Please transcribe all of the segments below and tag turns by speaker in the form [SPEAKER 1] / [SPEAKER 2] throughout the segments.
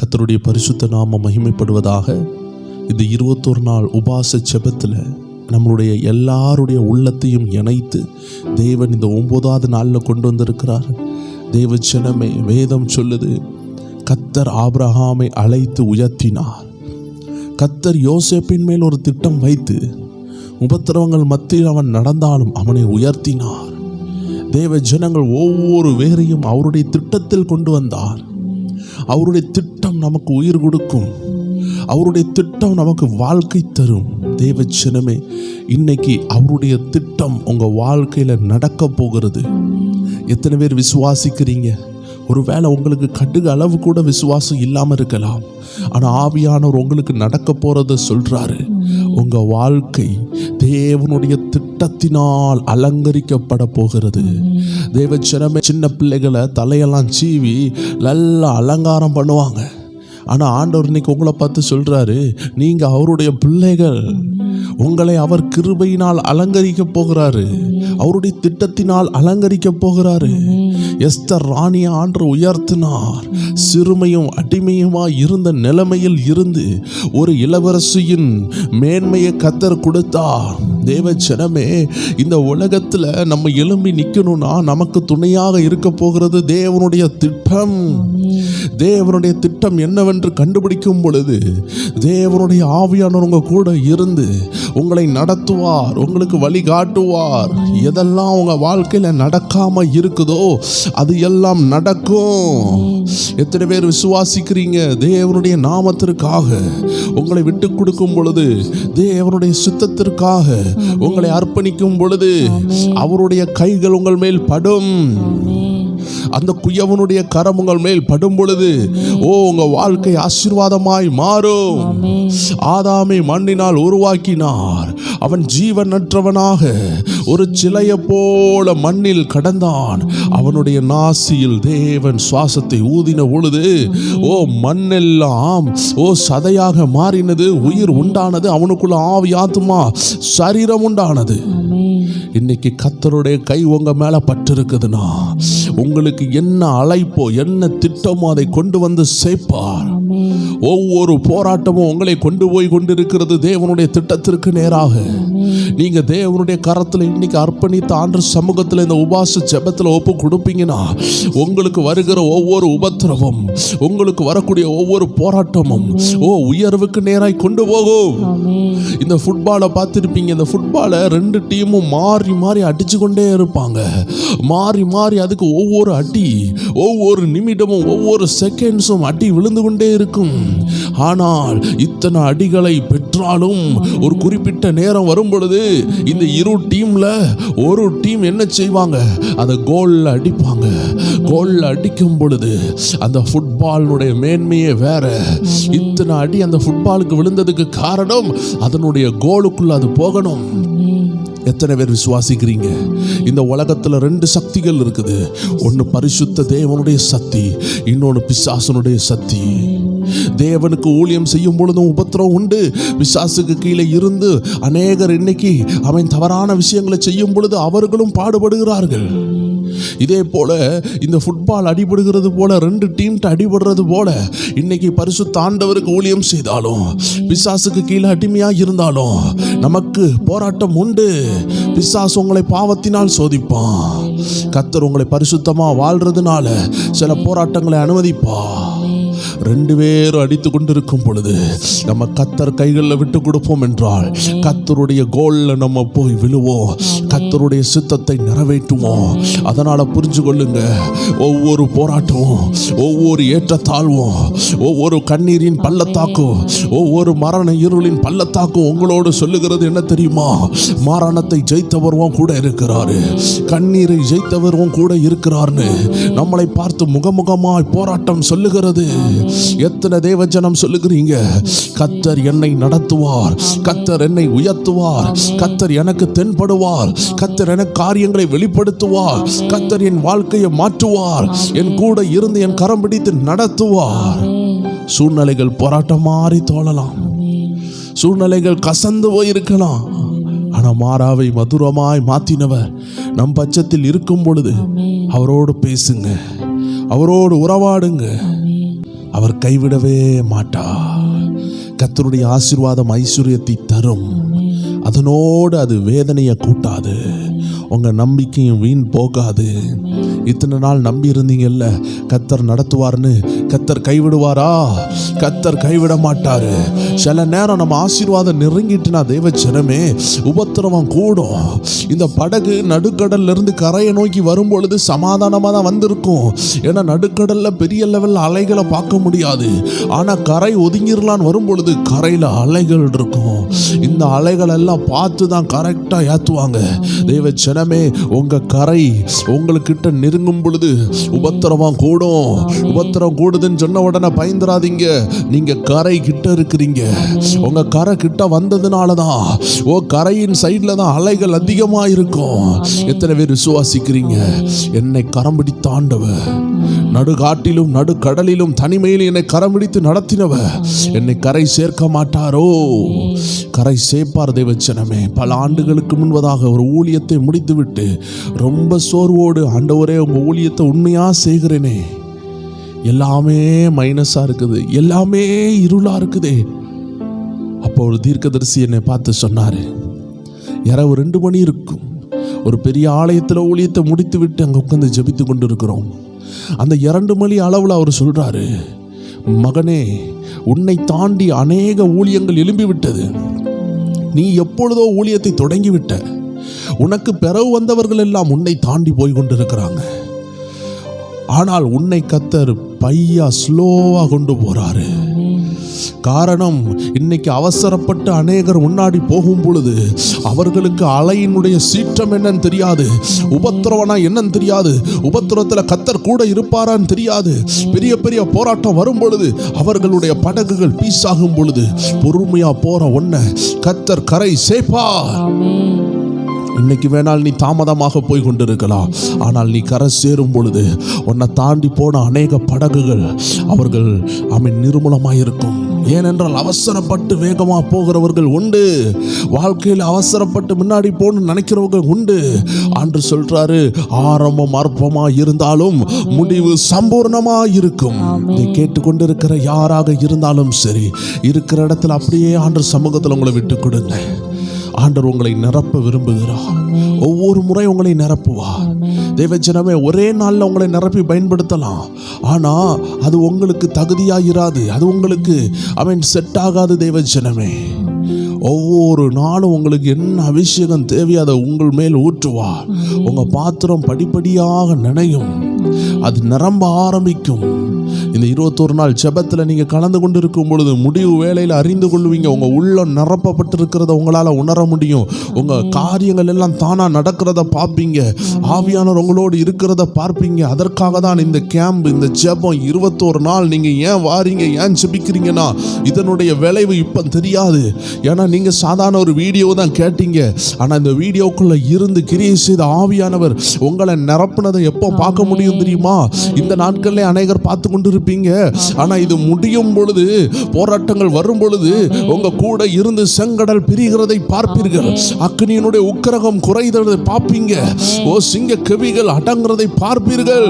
[SPEAKER 1] கர்த்தருடைய பரிசுத்த நாமம் மகிமைப்படுவதாக. இந்த 21 நாள் உபாச ஜெபத்தில் நம்மளுடைய எல்லாருடைய உள்ளத்தையும் இணைத்து தேவன் இந்த 9வது நாளில் கொண்டு வந்திருக்கிறார். தேவ ஜனமே, வேதம் சொல்லுது, கர்த்தர் ஆபிரகாமை அழைத்து உயர்த்தினார். கர்த்தர் யோசேப்பின் மேல் ஒரு திட்டம் வைத்து உபத்திரவங்கள் மத்தியில் அவன் நடந்தாலும் அவனை உயர்த்தினார். தேவ ஜனங்கள் ஒவ்வொரு வேரையும் அவருடைய திட்டத்தில் கொண்டு வந்தார். அவருடைய திட்டம் நமக்கு உயிர் கொடுக்கும். அவருடைய திட்டம் நமக்கு வாழ்க்கை தரும். தேவ ஜனமே, இன்னைக்கு அவருடைய திட்டம் உங்கள் வாழ்க்கையில் நடக்க போகிறது. எத்தனை பேர் விசுவாசிக்கிறீங்க? ஒருவேளை உங்களுக்கு கடுகு அளவு கூட விசுவாசம் இல்லாமல் இருக்கலாம். ஆனால் ஆவியானவர் உங்களுக்கு நடக்க போகிறத சொல்கிறாரு. உங்கள் வாழ்க்கை தேவனுடைய திட்டத்தினால் அலங்கரிக்கப்பட போகிறது. தேவ ஜனமே, சின்ன பிள்ளைகளை தலையெல்லாம் சீவி நல்லா அலங்காரம் பண்ணுவாங்க. ஆனால் ஆண்டவர் இன்னைக்கு உங்களை பார்த்து சொல்கிறாரு, நீங்கள் அவருடைய பிள்ளைகள். உங்களை அவர் கிருபையினால் அலங்கரிக்க போகிறாரு. அவருடைய திட்டத்தினால் அலங்கரிக்க போகிறாரு. எஸ்தர் ராணியை ஆண்டவர் உயர்த்தினார். சிறுமையும் அடிமையுமாய் இருந்த நிலைமையில் இருந்து ஒரு இளவரசியின் மேன்மையை கர்த்தர் கொடுத்தார். தேவ ஜனமே, இந்த உலகத்தில் நம்ம எழும்பி நிற்கணும்னா நமக்கு துணையாக இருக்க போகிறது தேவனுடைய திட்டம். தேவனுடைய திட்டம் என்னவென்று கண்டுபிடிக்கும் பொழுது தேவனுடைய ஆவியானவர் உங்க கூட இருந்து உங்களை நடத்துவார், உங்களுக்கு வழி காட்டுவார். எதெல்லாம் உங்க வாழ்க்கையில நடக்காம இருக்குதோ அது எல்லாம் நடக்கும். எத்தனை பேர் விசுவாசிக்கிறீங்க? தேவனுடைய நாமத்திற்காக உங்களை விட்டு கொடுக்கும் பொழுது, தேவனுடைய சித்தத்திற்காக உங்களை அர்ப்பணிக்கும் பொழுது அவருடைய கைகள் உங்கள் மேல் படும். அந்த குயவனுடைய கரம் உங்கள் மேல் படும் பொழுது உங்க வாழ்க்கை ஆசீர்வாதமாய் மாறும். ஆதாமை மண்ணினால் உருவாக்கினார். அவன் ஜீவனற்றவனாக ஒரு சிலையை போல மண்ணில் கடந்தான். அவனுடைய நாசியில் தேவன் சுவாசத்தை ஊதின பொழுது மண்ணெல்லாம் சதையாக மாறினது, உயிர் உண்டானது, அவனுக்குள்ள ஆவி ஆத்துமா சரீரம் உண்டானது. இன்னைக்கு கர்த்தருடைய கை உங்க மேல பட்டிருக்குதுன்னா உங்களுக்கு என்ன அழைப்போ என்ன திட்டமோ அதை கொண்டு வந்து சேர்ப்பார். ஒவ்வொரு போராட்டமும் உங்களை கொண்டு போய் கொண்டிருக்கிறது தேவனுடைய திட்டத்திற்கு நேராக. நீங்க தேவனுடைய கரத்தில் இன்னைக்கு அர்ப்பணித்த ஆண்டவர் சமூகத்தில் இந்த உபாச ஜெபத்தில் ஒப்பு கொடுப்பீங்கன்னா உங்களுக்கு வருகிற ஒவ்வொரு உபத்திரவம், உங்களுக்கு வரக்கூடிய ஒவ்வொரு போராட்டமும் உயர்வுக்கு நேராய் கொண்டு போகும். இந்த ஃபுட்பாலை பார்த்துருப்பீங்க. இந்த ஃபுட்பாலை 2 டீமும் மாறி மாறி அடிச்சு கொண்டே இருப்பாங்க. மாறி மாறி அதுக்கு ஒவ்வொரு அடி, ஒவ்வொரு நிமிடமும் ஒவ்வொரு செகண்ட்ஸும் அடி விழுந்து கொண்டே இருக்கும். ஆனால் இத்தனை அடிகளை பெற்றாலும் ஒரு குறிப்பிட்ட நேரம் வரும் பொழுது இந்த இரு டீம்ல ஒரு டீம் என்ன செய்வாங்க? அந்த கோல்ல அடிப்பாங்க. கோல்ல அடிக்கும் பொழுது அந்த ஃபுட்பாலுடைய மேன்மையே வேற. இத்தனை அடி அந்த ஃபுட்பாலுக்கு விழுந்ததுக்கு காரணம் அதனுடைய கோலுக்குள்ள அது போகணும். எத்தனை பேர் விசுவாசிக்கிறீங்க? இந்த உலகத்தில் 2 சக்திகள் இருக்குது. ஒன்று பரிசுத்த தேவனுடைய சக்தி, இன்னொன்று பிசாசனுடைய சக்தி. தேவனுக்கு ஊழியம் செய்யும் பொழுதும் உபத்திரம் உண்டு. பிசாசுக்கு கீழே இருந்து அநேகர் இன்னைக்கு அவன் தவறான விஷயங்களை செய்யும் பொழுது அவர்களும் பாடுபடுகிறார்கள். இதே போல இந்த ஃபுட்பால் அடிபடுகிறது போல 2 டீம்கிட்ட அடிபடுறது போல இன்னைக்கு பரிசுத்த ஆண்டவருக்கு ஊழியம் செய்தாலும் பிசாசுக்கு கீழே அடிமையா இருந்தாலும் நமக்கு போராட்டம் உண்டு. பிசாசு உங்களை பாவத்தினால் சோதிப்பான். கர்த்தர் உங்களை பரிசுத்தமா வாழ்றதுனால சில போராட்டங்களை அனுமதிப்பா. 2 பேரும் அடித்து கொண்டிருக்கும் பொழுது நம்ம கர்த்தர் கைகளில் விட்டு கொடுப்போம் என்றால் கர்த்தருடைய கோல்ல நம்ம போய் விழுவோம். கர்த்தருடைய சித்தத்தை நிறைவேற்றுவோம். அதனால புரிஞ்சு கொள்ளுங்க, ஒவ்வொரு போராட்டமும், ஒவ்வொரு ஏற்றத்தாழ்வும், ஒவ்வொரு கண்ணீரின் பள்ளத்தாக்கும், ஒவ்வொரு மரண இருளின் பள்ளத்தாக்கும் உங்களோடு சொல்லுகிறது என்ன தெரியுமா? மரணத்தை ஜெயித்தவரும் கூட இருக்கிறாரு, கண்ணீரை ஜெயித்தவரும் கூட இருக்கிறார்னு நம்மளை பார்த்து முகமுகமாய் போராட்டம் சொல்லுகிறது. எத்தனை தேவஜனம் சொல்லுகிறீங்க? கர்த்தர் என்னை நடத்துவார், கர்த்தர் என்னை உயர்த்துவார், கர்த்தர் எனக்கு தென்படுவார், கர்த்தர் எனக்கு காரியங்களை வெளிப்படுத்துவார், கர்த்தர் என் வாழ்க்கையை மாற்றுவார், என் கூட இருந்து என் கரம் பிடித்து நடத்துவார். சூழ்நிலைகள் போராட்டம் மாறி தோழலாம், சூழ்நிலைகள் கசந்து போயிருக்கலாம். ஆனால் மாறாவை மதுரமாய் மாற்றினவர் நம் பட்சத்தில் இருக்கும் பொழுது அவரோடு பேசுங்க, அவரோடு உறவாடுங்க. அவர் கைவிடவே மாட்டார். கர்த்தருடைய ஆசீர்வாதம் ஐஸ்வர்யத்தை தரும். அதனோடு அது வேதனையை கூட்டாது. உங்க நம்பிக்கையும் வீண் போகாது. இத்தனை நாள் நம்பி இருந்தீங்கல்ல கர்த்தர் நடத்துவார்னு, கர்த்தர் கைவிடுவாரா? கர்த்தர் கைவிட மாட்டாரு. சில நேரம் நம்ம ஆசீர்வாதம் நெருங்கிட்டுனா தேவ ஜனமே உபத்திரவம் கூடும். இந்த படகு நடுக்கடல்ல இருந்து கரையை நோக்கி வரும் பொழுது சமாதானமா தான் வந்திருக்கும். ஏன்னா நடுக்கடல்ல பெரிய லெவல்ல அலைகளை பார்க்க முடியாது. ஆனா கரை ஒதுங்கிடலான்னு வரும் பொழுது கரையில அலைகள் இருக்கும். இந்த அலைகள் எல்லாம் பார்த்து தான் கரெக்டா ஏத்துவாங்க. தேவ ஜனமே உங்க கரை உங்களுக்கிட்ட நெருங்கும் பொழுது உபத்திரவம் கூடும். உபத்திரம் கூடுதுன்னு சொன்ன உடனே பயந்துராதீங்க. நீங்க கரை கிட்ட இருக்கிறீங்க. உங்க கரை கிட்ட வந்ததுனாலதான் கரையின் சைட்ல தான் அலைகள் அதிகமா இருக்கும். எத்தனை பேர் விசுவாசிக்கிறீங்க? என்னை கரம் பிடித்த ஆண்டவர், நடுகாட்டிலும் நடுக்கடலிலும் தனிமையில் என்னை கரம் பிடித்து நடத்தினவர் என்னை கரை சேர்க்க மாட்டாரோ? கரை சேர்ப்பார் தேவ ஜனமே. பல ஆண்டுகளுக்கு முன்பதாக ஒரு ஊழியத்தை முடித்துவிட்டு ரொம்ப சோர்வோடு, ஆண்டவரே உங்க ஊழியத்தை உண்மையா செய்கிறேனே, எல்லாமே மைனஸா இருக்குது, எல்லாமே இருளா இருக்குதே. அப்போ ஒரு தீர்க்கதரிசி என்னை பார்த்து சொன்னாரு, இரவு 2 மணி இருக்கும், ஒரு பெரிய ஆலயத்தில் ஊழியத்தை முடித்து விட்டு அங்கே உட்காந்து ஜெபித்து கொண்டு இருக்கிறோம். அந்த 2 மணி அளவில் அவர் சொல்றாரு, மகனே உன்னை தாண்டி அநேக ஊழியங்கள் எழும்பி விட்டது. நீ எப்பொழுதோ ஊழியத்தை தொடங்கிவிட்ட. உனக்கு பிறகு வந்தவர்கள் எல்லாம் உன்னை தாண்டி போய் கொண்டிருக்கிறாங்க. ஆனால் உன்னை கர்த்தர் பையா ஸ்லோவா கொண்டு போறாரு. காரணம், இன்னைக்கு அவசரப்பட்டு அநேகர் முன்னாடி போகும் பொழுது அவர்களுக்கு அலையினுடைய சீற்றம் என்னன்னு தெரியாது, உபத்திரவனா என்னன்னு தெரியாது, உபத்திரத்துல கர்த்தர் கூட இருப்பாரான்னு தெரியாது. பெரிய பெரிய போராட்டம் வரும் பொழுது அவர்களுடைய படகுகள் பீஸாகும் பொழுது பொறுமையா போற ஒன்ன கர்த்தர் கரை சேர்ப்பார். இன்னைக்கு வேணால் நீ தாமதமாக போய் கொண்டிருக்கலாம், ஆனால் நீ கரை சேரும் பொழுது உன்னை தாண்டி போன அநேக படகுகள் அவர்கள் நிர்மூலமாயிருக்கும். ஏனென்றால் அவசரப்பட்டு வேகமா போகிறவர்கள் உண்டு, வாழ்க்கையில் அவசரப்பட்டு முன்னாடி போகணும்னு நினைக்கிறவர்கள் உண்டு. ஆண்டு சொல்றாரு, ஆரம்பம் அற்பமா இருந்தாலும் முடிவு சம்பூர்ணமா இருக்கும். இதை கேட்டுக்கொண்டிருக்கிற யாராக இருந்தாலும் சரி, இருக்கிற இடத்துல அப்படியே ஆண்டு சமூகத்தில் உங்களை விட்டு கொடுங்க. ஆண்டவர் உங்களை நிரப்ப விரும்புகிறார். ஒவ்வொரு முறை உங்களை நிரப்புவார். தேவ ஜனமே, ஒரே நாள்ல உங்களை நிரப்பி பயன்படுத்தலாம், ஆனா அது உங்களுக்கு தகுதியாயிராது, அது உங்களுக்கு செட் ஆகாது. தேவ ஜனமே, ஒவ்வொரு நாளும் உங்களுக்கு என்ன அபிஷேகம் தேவையோ அதை உங்கள் மேல் ஊற்றுவார். உங்க பாத்திரம் படிப்படியாக நினையும், அது நிரம்ப ஆரம்பிக்கும். இந்த 21 நாள் ஜெபத்தில் நீங்கள் கலந்து கொண்டு இருக்கும் பொழுது முடிவு வேளையில் அறிந்து கொள்வீங்க. உங்கள் உள்ளம் நிரப்பப்பட்டிருக்கிறத உங்களால் உணர முடியும். உங்கள் காரியங்கள் எல்லாம் தானாக நடக்கிறத பார்ப்பீங்க. ஆவியானவர் உங்களோடு இருக்கிறத பார்ப்பீங்க. அதற்காக தான் இந்த கேம்ப், இந்த ஜெபம் 21 நாள். நீங்கள் ஏன் வாரீங்க, ஏன் ஜெபிக்கிறீங்கன்னா இதனுடைய விளைவு இப்போ தெரியாது. ஏன்னா நீங்கள் சாதாரண ஒரு வீடியோ தான் கேட்டீங்க, ஆனால் இந்த வீடியோக்குள்ளே இருந்து கிரியை செய்த ஆவியானவர் உங்களை நிரப்புனதை எப்போ பார்க்க முடியும் தெரியுமா? இந்த நாட்களில் அநேகர் பார்த்து கொண்டு இருப்பீங்க. ஆனா இது முடியும் பொழுது, போராட்டங்கள் வரும் பொழுது உங்க கூட இருந்து செங்கடல் பிரிகிறதை பார்ப்பீர்கள். அக்னியினுடைய உக்கிரகம் குறைகிறதை பார்ப்பீங்க. சிங்க கவிகள் அடங்குறதை பார்ப்பீர்கள்.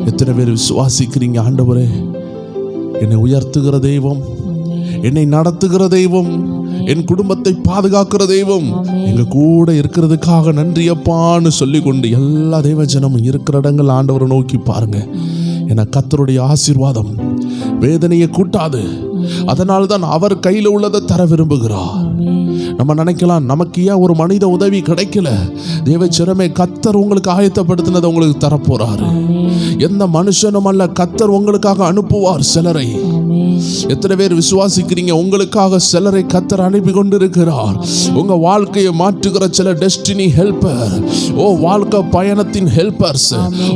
[SPEAKER 1] எத்தனை பேர் விசுவாசிக்கிறீங்க? ஆண்டவரே, என்னை உயர்த்துகிற தெய்வம், என்னை நடத்துகிற தெய்வம், என் குடும்பத்தை பாதுகாக்கிற தெய்வம் எங்க கூட இருக்கிறதுக்காக நன்றி அப்பான்னு சொல்லி கொண்டு எல்லா தெய்வ ஜனமும் இருக்கிற இடங்கள் ஆண்டவரை நோக்கி பாருங்க. என கர்த்தருடைய ஆசீர்வாதம் வேதனையை கூட்டாது. அதனால்தான் அவர் கையில் உள்ளதை தர விரும்புகிறார். நம்ம நினைக்கலாம், நமக்கு ஏன் ஒரு மனித உதவி கிடைக்கல? தேவ ஜனமே, கர்த்தர் உங்களுக்கு ஆயத்தப்படுத்தினதை உங்களுக்கு தரப்போறாரு. எந்த மனுஷனும் அல்ல, கர்த்தர் உங்களுக்காக அனுப்புவார் சிலரை. எத்தனை பேர் விசுவாசிக்கிறீங்க? உங்களுக்காக சிலரை கர்த்தர் அனுப்பி கொண்டிருக்கிறார். உங்க வாழ்க்கையை மாற்றுகிற சில டெஸ்டினி ஹெல்பர், வாழ்க்கை பயணத்தின் ஹெல்பர்ஸ்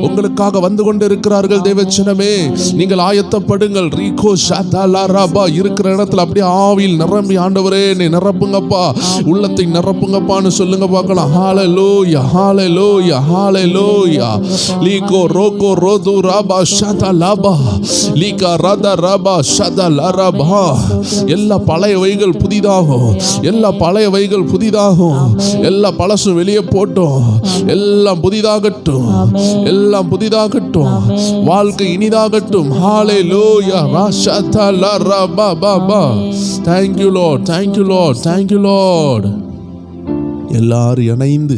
[SPEAKER 1] உங்களுக்காக வந்து கொண்டிருக்கிறார்கள். தேவ ஜனமே, நீங்கள் ஆயத்தப்படுங்கள். ரீகோ ஷாதா லாராபா இருக்கிற இடத்துல அப்படியே ஆவியில் நிரம்பி, ஆண்டவரே என்னை நிரப்புங்கப்பா, உள்ளத்தை நிரப்புங்கப்பான்னு சொல்லுங்க பார்க்கலாம். ஹalleluya ஹalleluya ஹalleluya. லீகோ ரோகோ ரோது ராபா ஷதா லாபா லீகா ரதா ராபா ஷதா லரபா. எல்லா பழையவைகள் புதிதாகும், எல்லா பழையவைகள் புதிதாகும், எல்லா பழசும் வெளியே போட்டோம், எல்லாம் புதிதாகட்டும், எல்லாம் புதிதாகட்டும், வாழ்க்கை இனிதாகட்டும். ஹalleluya ராஷதா லரபா Baba. Thank you Lord, thank you Lord, thank you Lord. எல்லாரும் இணைந்து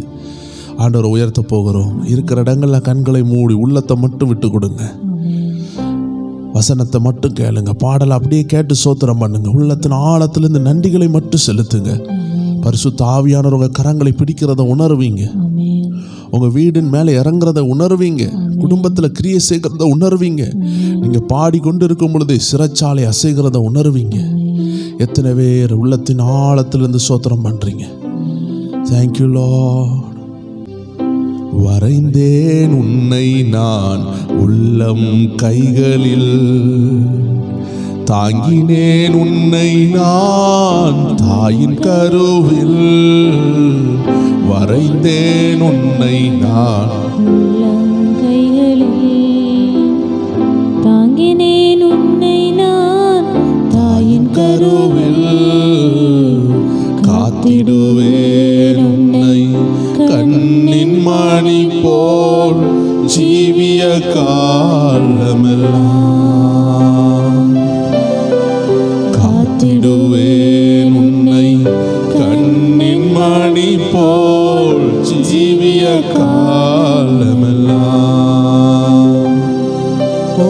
[SPEAKER 1] ஆண்டவரை உயர்த்த போகிறோம். இருக்கிற இடங்கள்ல கண்களை மூடி உள்ளத்தை மட்டும் விட்டு கொடுங்க. வசனத்தை மட்டும் கேளுங்க. பாடலை அப்படியே கேட்டு சோத்திரம் பண்ணுங்க. உள்ளத்தின் ஆழத்திலிருந்து நன்றிகளை மட்டும் செலுத்துங்க. பரிசுத்த ஆவியானவர் உங்க கரங்களை பிடிக்கிறத உணர்வீங்க. உங்க வீடின் மேலே இறங்குறத உணர்வீங்க. குடும்பத்தில் கிரியை செய்கிறத உணர்வீங்க. நீங்க பாடிக்கொண்டு இருக்கும் பொழுது சிறைச்சாலை அசைகிறத உணர்வீங்க. எத்தனை பேர் உள்ளத்தின் ஆழத்திலிருந்து சோத்திரம் பண்றீங்க. Thank you Lord. வரைந்தேன் உன்னை நான் உள்ளம் கைகளில், தாங்கினேன் உன்னை நான் தாயின் கருவில். வரைந்தேன் உன்னை நான்
[SPEAKER 2] உள்ளம் கைகளில், தாங்கினேன் உன்னை நான் தாயின் கருவில்.
[SPEAKER 1] காத்திடுவேன் உன்னை கண்ணின் மணி போல் ஜீவிய காலமெல்லாம். காத்திடுவேன் உன்னை கண்ணின் மணி போல் ஜீவிய காலமெல்லாம். ஓ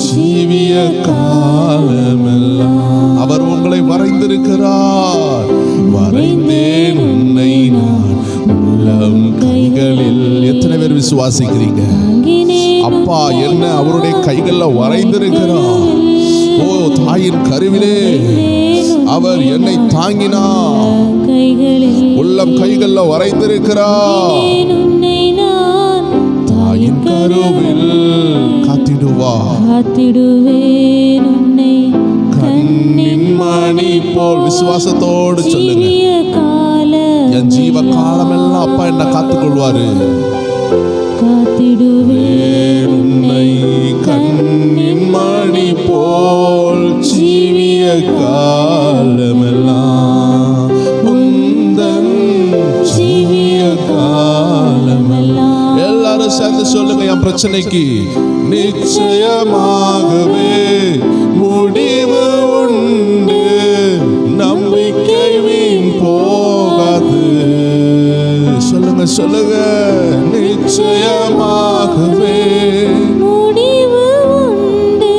[SPEAKER 1] ஜீவிய காலமெல்லாம் அவர் உங்களை வரைந்திருக்கிறார். வரைந்தேன் உன்னை நான் உள்ளம் கைகளில். எத்தனை பேர் விசுவாசிக்கிறீங்க? அப்பா என்ன அவருடைய கைகள்ல வரைந்திருக்கிறார். ஓ தாயின் கருவிலே அவர் என்னை தாங்கினார். உள்ளம் கைகள்ல வரைந்திருக்கிறார். தாயின் கருவில் காத்திடுவேன் உன்னை கண்ணின் மணி போல். விசுவாசத்தோடு சொல்லுங்க. என் ஜீவ காலமெல்லாம் அப்பா என்ன காத்துக்கொள்வாரு. காத்திடுவேன் உன்னை கண்ணின் மணி போல் ஜீவிய காலமெல்லாம். உந்தன் ஜீவிய காலமெல்லாம். எல்லாரும் சேர்ந்து சொல்லுங்க. என் பிரச்சனைக்கு நிச்சயமாகவே முடிவு உண்டு, நம்பிக்கை வீண் போகாது. சொல்லுங்க சொல்லுங்க. நிச்சயமாகவே
[SPEAKER 2] முடிவு உண்டு,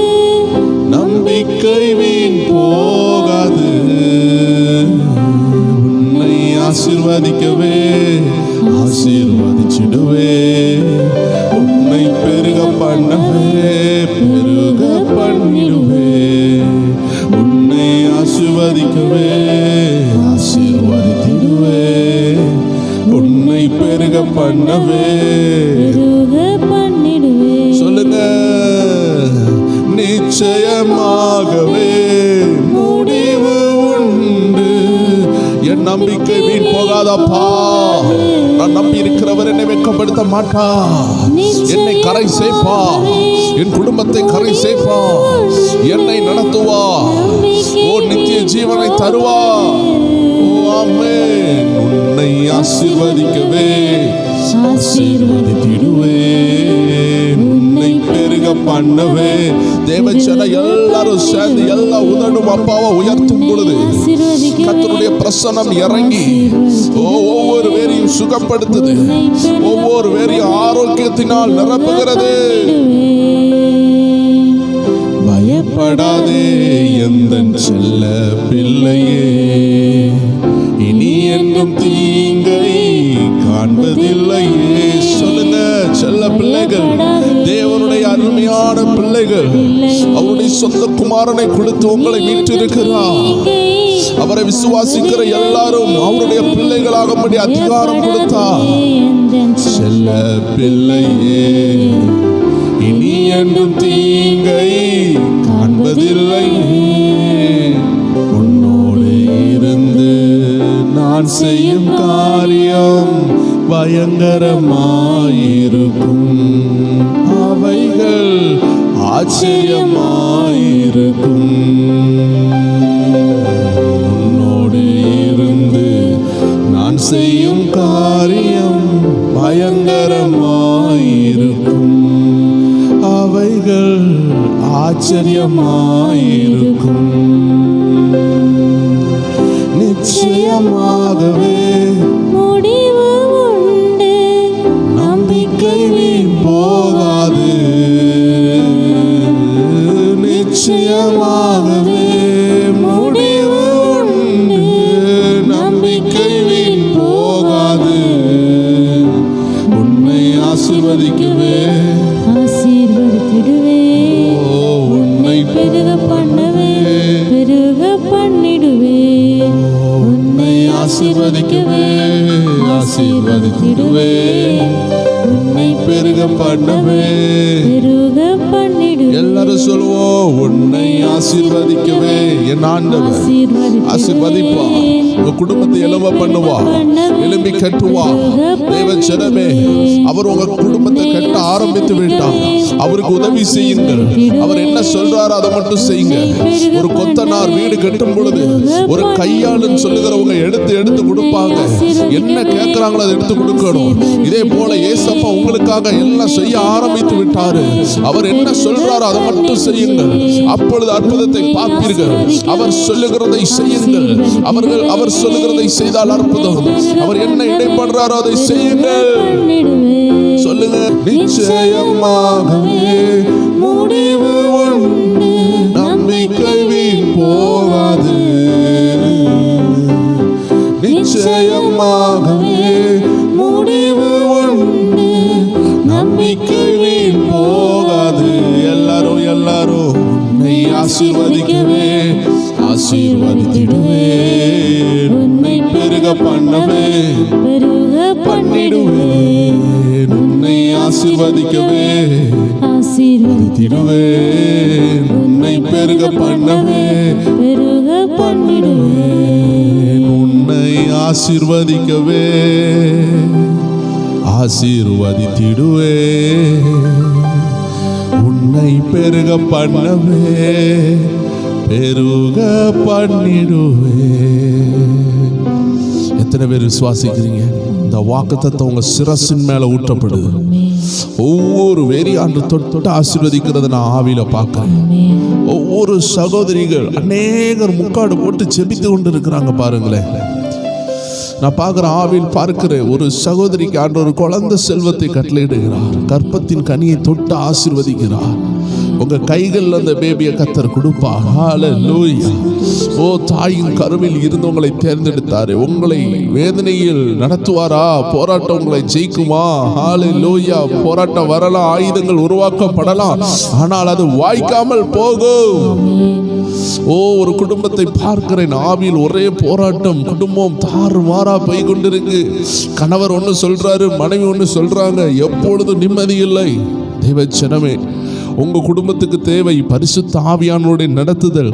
[SPEAKER 1] நம்பிக்கை வீண் போகாது. உன்னை ஆசீர்வதிக்கவே ஆசீர்வதிச்சிடுவே. உன்னை பெருக பண்ணவே பெருக பண்ணிடுவே. உன்னை ஆசீர்வதிக்கவே ஆசீர்வதித்திடுவே. உன்னை பெருக பண்ணவே
[SPEAKER 2] பெருக பண்ணிடுவே.
[SPEAKER 1] சொல்லுங்க. நிச்சயமாகவே முடிவு உண்டு, என் நம்பிக்கை வீண் போகாதப்பா. நான் நம்பி இருக்கிறவர் என்னை வெட்கப்படுத்த மாட்டா. என்னை கரை சேர்ப்பா, என் குடும்பத்தை கரை சேர்ப்பா, என்னை நடத்துவா. ஓ நித்திய ஜீவனை தருவா. ஓ ஆமென். உன்னை ஆசீர்வதிக்கவே ஆசீர்வதித்திடுவே. உன்னை பெருக பண்ணவே. தேவச்சன எல்லாரும் சேர்ந்து எல்லா உதடும் அப்பாவை உயர்த்தும் பொழுது கர்த்தருடைய பிரசன்னம் இறங்கி ஒவ்வொரு வேரையும் சுகப்படுத்துது. ஒவ்வொரு வேரையும் ஆரோக்கியத்தினால் நிரப்புகிறது. பயப்படாதே எந்தன் செல்ல பிள்ளையே, இனி என்றும் தீங்கை காண்பதில்லையே. சொல்லுங்க. செல்ல பிள்ளைகள், தேவனுடைய அருமையான பிள்ளைகள், அவருடைய சொந்த குமாரனை கொடுத்து உங்களை மீட்டிருக்கிறார். அவரை விசுவாசிக்கிற எல்லாரும் அவருடைய பிள்ளைகளாகும்படி அதிகாரம் கொடுத்தார். செல்ல பிள்ளையே, இனி என்றும் தீங்கை காண்பதில்லையே. உன்னோடு இருந்து நான் செய்யும் காரியம் பயங்கரமாயிருக்கும். அவைகள் ஆச்சரியமாயிருக்கும். உன்னோடு இருந்து நான் செய்யும் காரியம் பயங்கரமாயிருக்கும். அவைகள் ஆச்சரியமாயிருக்கும். நிச்சயமாகவே
[SPEAKER 2] முடிவு உண்டு.
[SPEAKER 1] நம்பிக்கை வீண் போகாது. நிச்சயமாகவே முடிவு உண்டு. நம்பிக்கை வீண் போகாது. உன்னை ஆசீர்வதிக்கவே
[SPEAKER 2] ஆசீர்வதித்திடுவே.
[SPEAKER 1] உன்னை
[SPEAKER 2] பெருக பண்ணவே பெருக பண்ணிடுவே.
[SPEAKER 1] உன்னை ஆசீர்வதிக்கவே ஆசீர்வதித்திடுவே. உன்னை பெருக பண்ணவே
[SPEAKER 2] பெருக பண்ணிடுவே.
[SPEAKER 1] எல்லாரும் சொல்லுவோம், உன்னை ஆசீர்வதிக்கவே. என் ஆண்டவர் ஆசீர்வதிப்பா. உங்க குடும்பத்தை எழும்ப பண்ணுவா, எழும்பி கட்டுவா. தேவ ஜனமே, அவர் உங்க குடும்பத்தை கட்ட ஆரம்பித்து விட்டார். அவருக்கு உதவி செய்யுங்கள். அவர் என்ன சொல்றாரோ அதை மட்டும் செய்யுங்க. ஒரு கொத்தனார் வீடு கட்டும் பொழுது ஒரு கையாளுன்னு சொல்லுகிறவங்க எடுத்து எடுத்து கொடுப்பாங்க. என்ன கேட்கிறாங்களோ அதை எடுத்து கொடுக்கணும். இதே போல ஏசப்பா உங்களுக்காக எல்லாம் செய்ய ஆரம்பித்து விட்டாரு. அவர் என்ன சொல்றாரோ அதை மட்டும் செய்யுங்கள். அப்பொழுது அற்புதத்தை பார்ப்பீர்கள். அவர் சொல்லுகிறதை செய்யுங்கள். அவர் சொல்லுகிறதை செய்தால் அற்புதம். அவர் என்ன இடைப்படுறாரோ அதை செய்யுங்கள். சொல்லுங்க, நிச்சயமாகவே முடிவு உண்டு. நம்பிக்கை வீண் போகாது. நிச்சயமாகவே முடிவு உண்டு. நம்பிக்கை வீண் போகாது. எல்லாரும் உன்னை ஆசீர்வதிக்கவே ஆசீர்வதித்திடுவே. உன்னை பெருக பண்ணவே
[SPEAKER 2] பெருக
[SPEAKER 1] பண்ணிடுவே. உன்னை ஆசீர்வதிக்கவே
[SPEAKER 2] ஆசீர்வதித்திடுவே.
[SPEAKER 1] உன்னை பெருக பண்ணவே
[SPEAKER 2] பெருக பண்ணிடுவே.
[SPEAKER 1] உன்னை ஆசீர்வதிக்கவே ஆசீர்வதித்திடுவே. உன்னை பெருக பண்ணவே பெருக பண்ணிடுவே. எத்தனை பேர் விசுவாசிக்கிறீங்க? இந்த வாக்குத்தத்தம் உங்க சிரசின் மேல ஊற்றப்படுது. ஒவ்வொரு வேரியாண்டு தொட்டு ஆசீர்வதிக்கிறத நான் ஆவியில பார்க்கிறேன். ஒவ்வொரு சகோதரிகள் அநேகர் முக்காடு போட்டு செபித்து கொண்டு இருக்கிறாங்க. பாருங்களேன், நான் பார்க்கிறேன், ஆவியில் பார்க்கிறேன். ஒரு சகோதரிக்கு ஆண்டவர் குழந்தை செல்வத்தை கட்டளையிடுகிறார். கற்பத்தின் கனியை தொட்டு ஆசீர்வதிக்கிறார். உங்க கைகள் அந்த பேபியை கர்த்தர் கொடுப்பார். ஹல்லேலூயா. ஓ, தாயின் கருவில் இருந்து உங்களை தேர்ந்தெடுத்தாரு. உங்களை வேதனையில் நடத்துவாரா? போராட்டம் உங்களை ஜெயிக்குமா? ஹல்லேலூயா. போராட்டம் வரலாம், ஆயுதங்கள் உருவாக்கப்படலாம், ஆனால் அது வாய்க்காமல் போகும். ஓ, ஒரு குடும்பத்தை பார்க்கிறேன், ஆவியில் ஒரே போராட்டம். குடும்பம் தாறுமாறா போய் கொண்டிருக்கு. கணவர் ஒன்று சொல்றாரு, மனைவி ஒன்று சொல்றாங்க. எப்பொழுதும் நிம்மதி இல்லை. தெய்வ ஜனமே, உங்க குடும்பத்துக்கு தேவை பரிசுத்த ஆவியானவருடைய நடத்துதல்.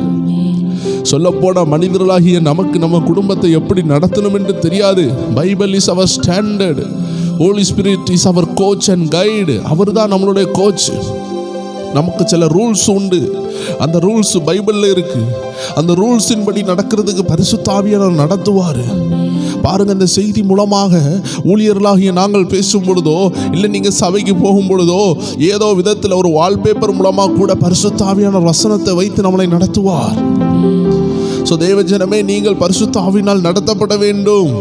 [SPEAKER 1] சொல்லப்போன மனிதர்களாகிய நமக்கு நம்ம குடும்பத்தை எப்படி நடத்தணும் என்று தெரியாது. Bible is our standard. Holy Spirit is our coach and guide. அவர் தான் நம்மளுடைய கோச். நமக்கு சில ரூல்ஸ் உண்டு. அந்த ரூல்ஸ் பைபிள்ல இருக்கு. அந்த ரூல்ஸின் படி நடக்கிறதுக்கு பரிசுத்த ஆவியானவர் நடத்துவார். பாருங்க, இந்த செய்தி மூலமாக ஊழியர்களாகிய நாங்கள் பேசும் பொழுதோ, இல்லை நீங்கள் சபைக்கு போகும் பொழுதோ, ஏதோ விதத்தில் ஒரு வால்பேப்பர் மூலமாக கூட பரிசுத்த ஆவியானவர் வசனத்தை வைத்து நம்மளை நடத்துவார். ஸோ தேவஜனமே, நீங்கள் பரிசுத்த ஆவியினால் நடத்தப்பட வேண்டும்.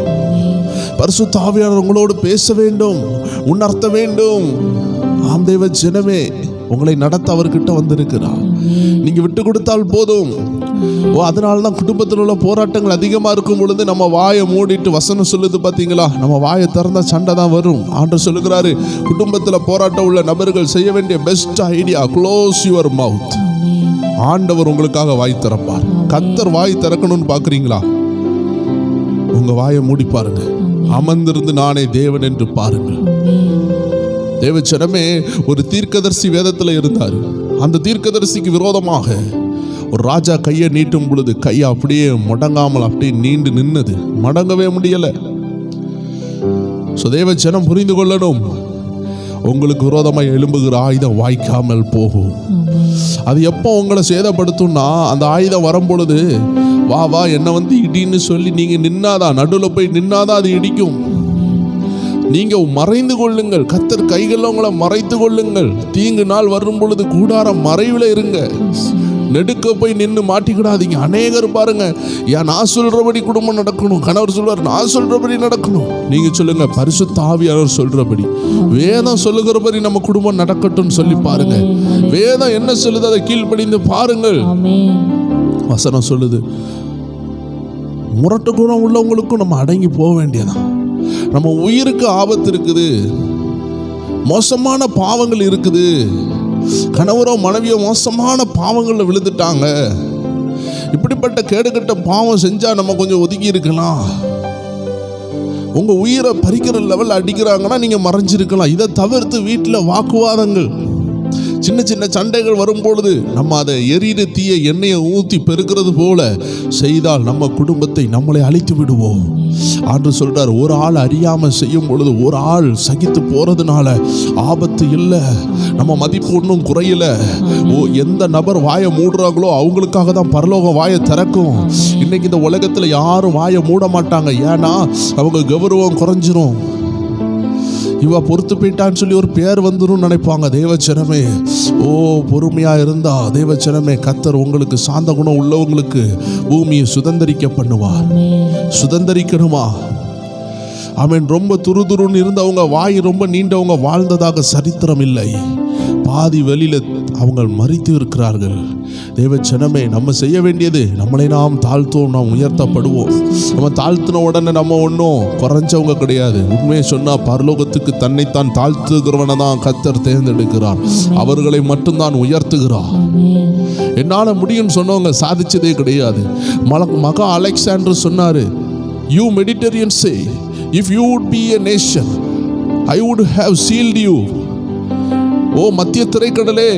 [SPEAKER 1] பரிசுத்த ஆவியானவர் உங்களோடு பேச வேண்டும், உணர்த்த வேண்டும். ஆம் தேவ ஜனமே, உங்களை நடத்த அவர்கிட்ட வந்திருக்கிறார். நீங்க விட்டு கொடுத்தால் போதும். அதனால தான் குடும்பத்தில் உள்ள போராட்டங்கள் அதிகமாக இருக்கும் பொழுது நம்ம வாயை மூடிட்டு வசனம் சொல்லுது பார்த்தீங்களா? நம்ம வாயை திறந்தா சண்டை தான் வரும். ஆண்டவர் சொல்லுகிறாரு, குடும்பத்தில் போராட்டம் உள்ள நபர்கள் செய்ய வேண்டிய best idea, close your mouth. ஆண்டவர் உங்களுக்காக வாய் திறப்பார். கர்த்தர் வாய் திறக்கணும்னு பார்க்குறீங்களா? உங்க வாயை மூடி பாருங்க. அமர்ந்திருந்து நானே தேவன் என்று பாருங்கள். தேவச்சனமே, ஒரு தீர்க்கதரிசி வேதத்தில் இருந்தார். அந்த தீர்க்கதரிசிக்கு விரோதமாக ஒரு ராஜா கையை நீட்டும் பொழுது கையை அப்படியே முடங்காமல் அப்படியே நீண்டு நின்னது, மடங்கவே முடியலை. தேவ ஜனம் புரிந்து கொள்ளணும், உங்களுக்கு விரோதமாக எழும்புகிற ஆயுதம் வாய்க்காமல் போகும். அது எப்போ உங்களை சேதப்படுத்தும்னா, அந்த ஆயுதம் வரும் பொழுது வா வா என்னை இடின்னு சொல்லி நீங்கள் நின்னாதான், நடுவில் போய் நின்னாதான் அது இடிக்கும். நீங்கள் மறைந்து கொள்ளுங்கள், கர்த்தர் கைகளில் உங்களை மறைத்து கொள்ளுங்கள். தீங்கு நாள் வரும் பொழுது கூடாரம் மறைவில் இருங்க, நெடுக்க போய் நின்று மாட்டிக்கிடாதீங்க. அநேகர் பாருங்க, ஏன் நான் சொல்றபடி குடும்பம் நடக்கணும், கணவர் சொல்வார் நான் சொல்றபடி நடக்கணும். நீங்க சொல்லுங்க, பரிசுத்த ஆவியானவர் சொல்றபடி, வேதம் சொல்லுகிறபடி நம்ம குடும்பம் நடக்கட்டும் சொல்லி பாருங்க. வேதம் என்ன சொல்லுது அதை கீழ்ப்படிந்து பாருங்கள். வசனம் சொல்லுது, முரட்டு குணம் உள்ளவங்களுக்கும் நம்ம அடங்கி போக வேண்டியதான். நம்ம உயிருக்கு ஆபத்து இருக்குது, மோசமான பாவங்கள் இருக்குது, கணவரோ மனைவியோ மோசமான பாவங்களில் விழுந்துட்டாங்க. இப்படிப்பட்ட கேடுகட்ட பாவம் செஞ்சா நம்ம கொஞ்சம் ஒதுக்கி இருக்கலாம். உங்க உயிரை பறிக்கிற லெவல் அடிக்கிறாங்கன்னா நீங்க மறைஞ்சிருக்கலாம். இதை தவிர்த்து வீட்டில் வாக்குவாதங்கள், சின்ன சின்ன சண்டைகள் வரும்பொழுது நம்ம அதை எரியிற தீய எண்ணெயை ஊற்றி பெருக்கிறது போல செய்தால் நம்ம குடும்பத்தை நம்மளை அழித்து விடுவோம். ஆண்டு சொல்றார், ஒரு ஆள் அறியாமல் செய்யும் பொழுது ஒரு ஆள் சகித்து போறதுனால ஆபத்து இல்லை, நம்ம மதிப்பு ஒன்றும் குறையல. எந்த நபர் வாயை மூடுறாங்களோ அவங்களுக்காக தான் பரலோகம் வாயை திறக்கும். இன்னைக்கு இந்த உலகத்தில் யாரும் வாயை மூட மாட்டாங்க, ஏன்னா அவங்க கௌரவம் குறைஞ்சிரும். இவ பொறுத்து போயிட்டான்னு சொல்லி ஒரு பேர் வந்துடும் நினைப்பாங்க. தேவச்சனமே, பொறுமையா இருந்தா தேவச்சனமே, கர்த்தர் உங்களுக்கு சாந்த குணம் உள்ளவங்களுக்கு பூமியை சுதந்தரிக்க பண்ணுவார். சுதந்தரிக்கணுமா? ஆமென். ரொம்ப துருதுருன்னு இருந்தவங்க, வாய் ரொம்ப நீண்டவங்க வாழ்ந்ததாக சரித்திரம் இல்லை. பாதி வெளியில அவங்க மறித்து இருக்கிறார்கள். தேவச்சனமே, நம்ம செய்ய வேண்டியது, நம்மளை நாம் தாழ்த்துவோம், நாம் உயர்த்தப்படுவோம். நம்ம தாழ்த்தின உடனே நம்ம ஒன்றும் குறைஞ்சவங்க கிடையாது. உண்மையை சொன்னா பரலோகத்துக்கு தன்னைத்தான் தாழ்த்துகிறவனை தான் கர்த்தர் தேர்ந்தெடுக்கிறார், அவர்களை மட்டும்தான் உயர்த்துகிறார். என்னால முடியும் சொன்னவங்க சாதிச்சதே கிடையாது. மகா அலெக்சாண்டர் சொன்னாரு, you Mediterranean say, if you would be a nation I would have sealed you. மத்திய திரைக்கடலே,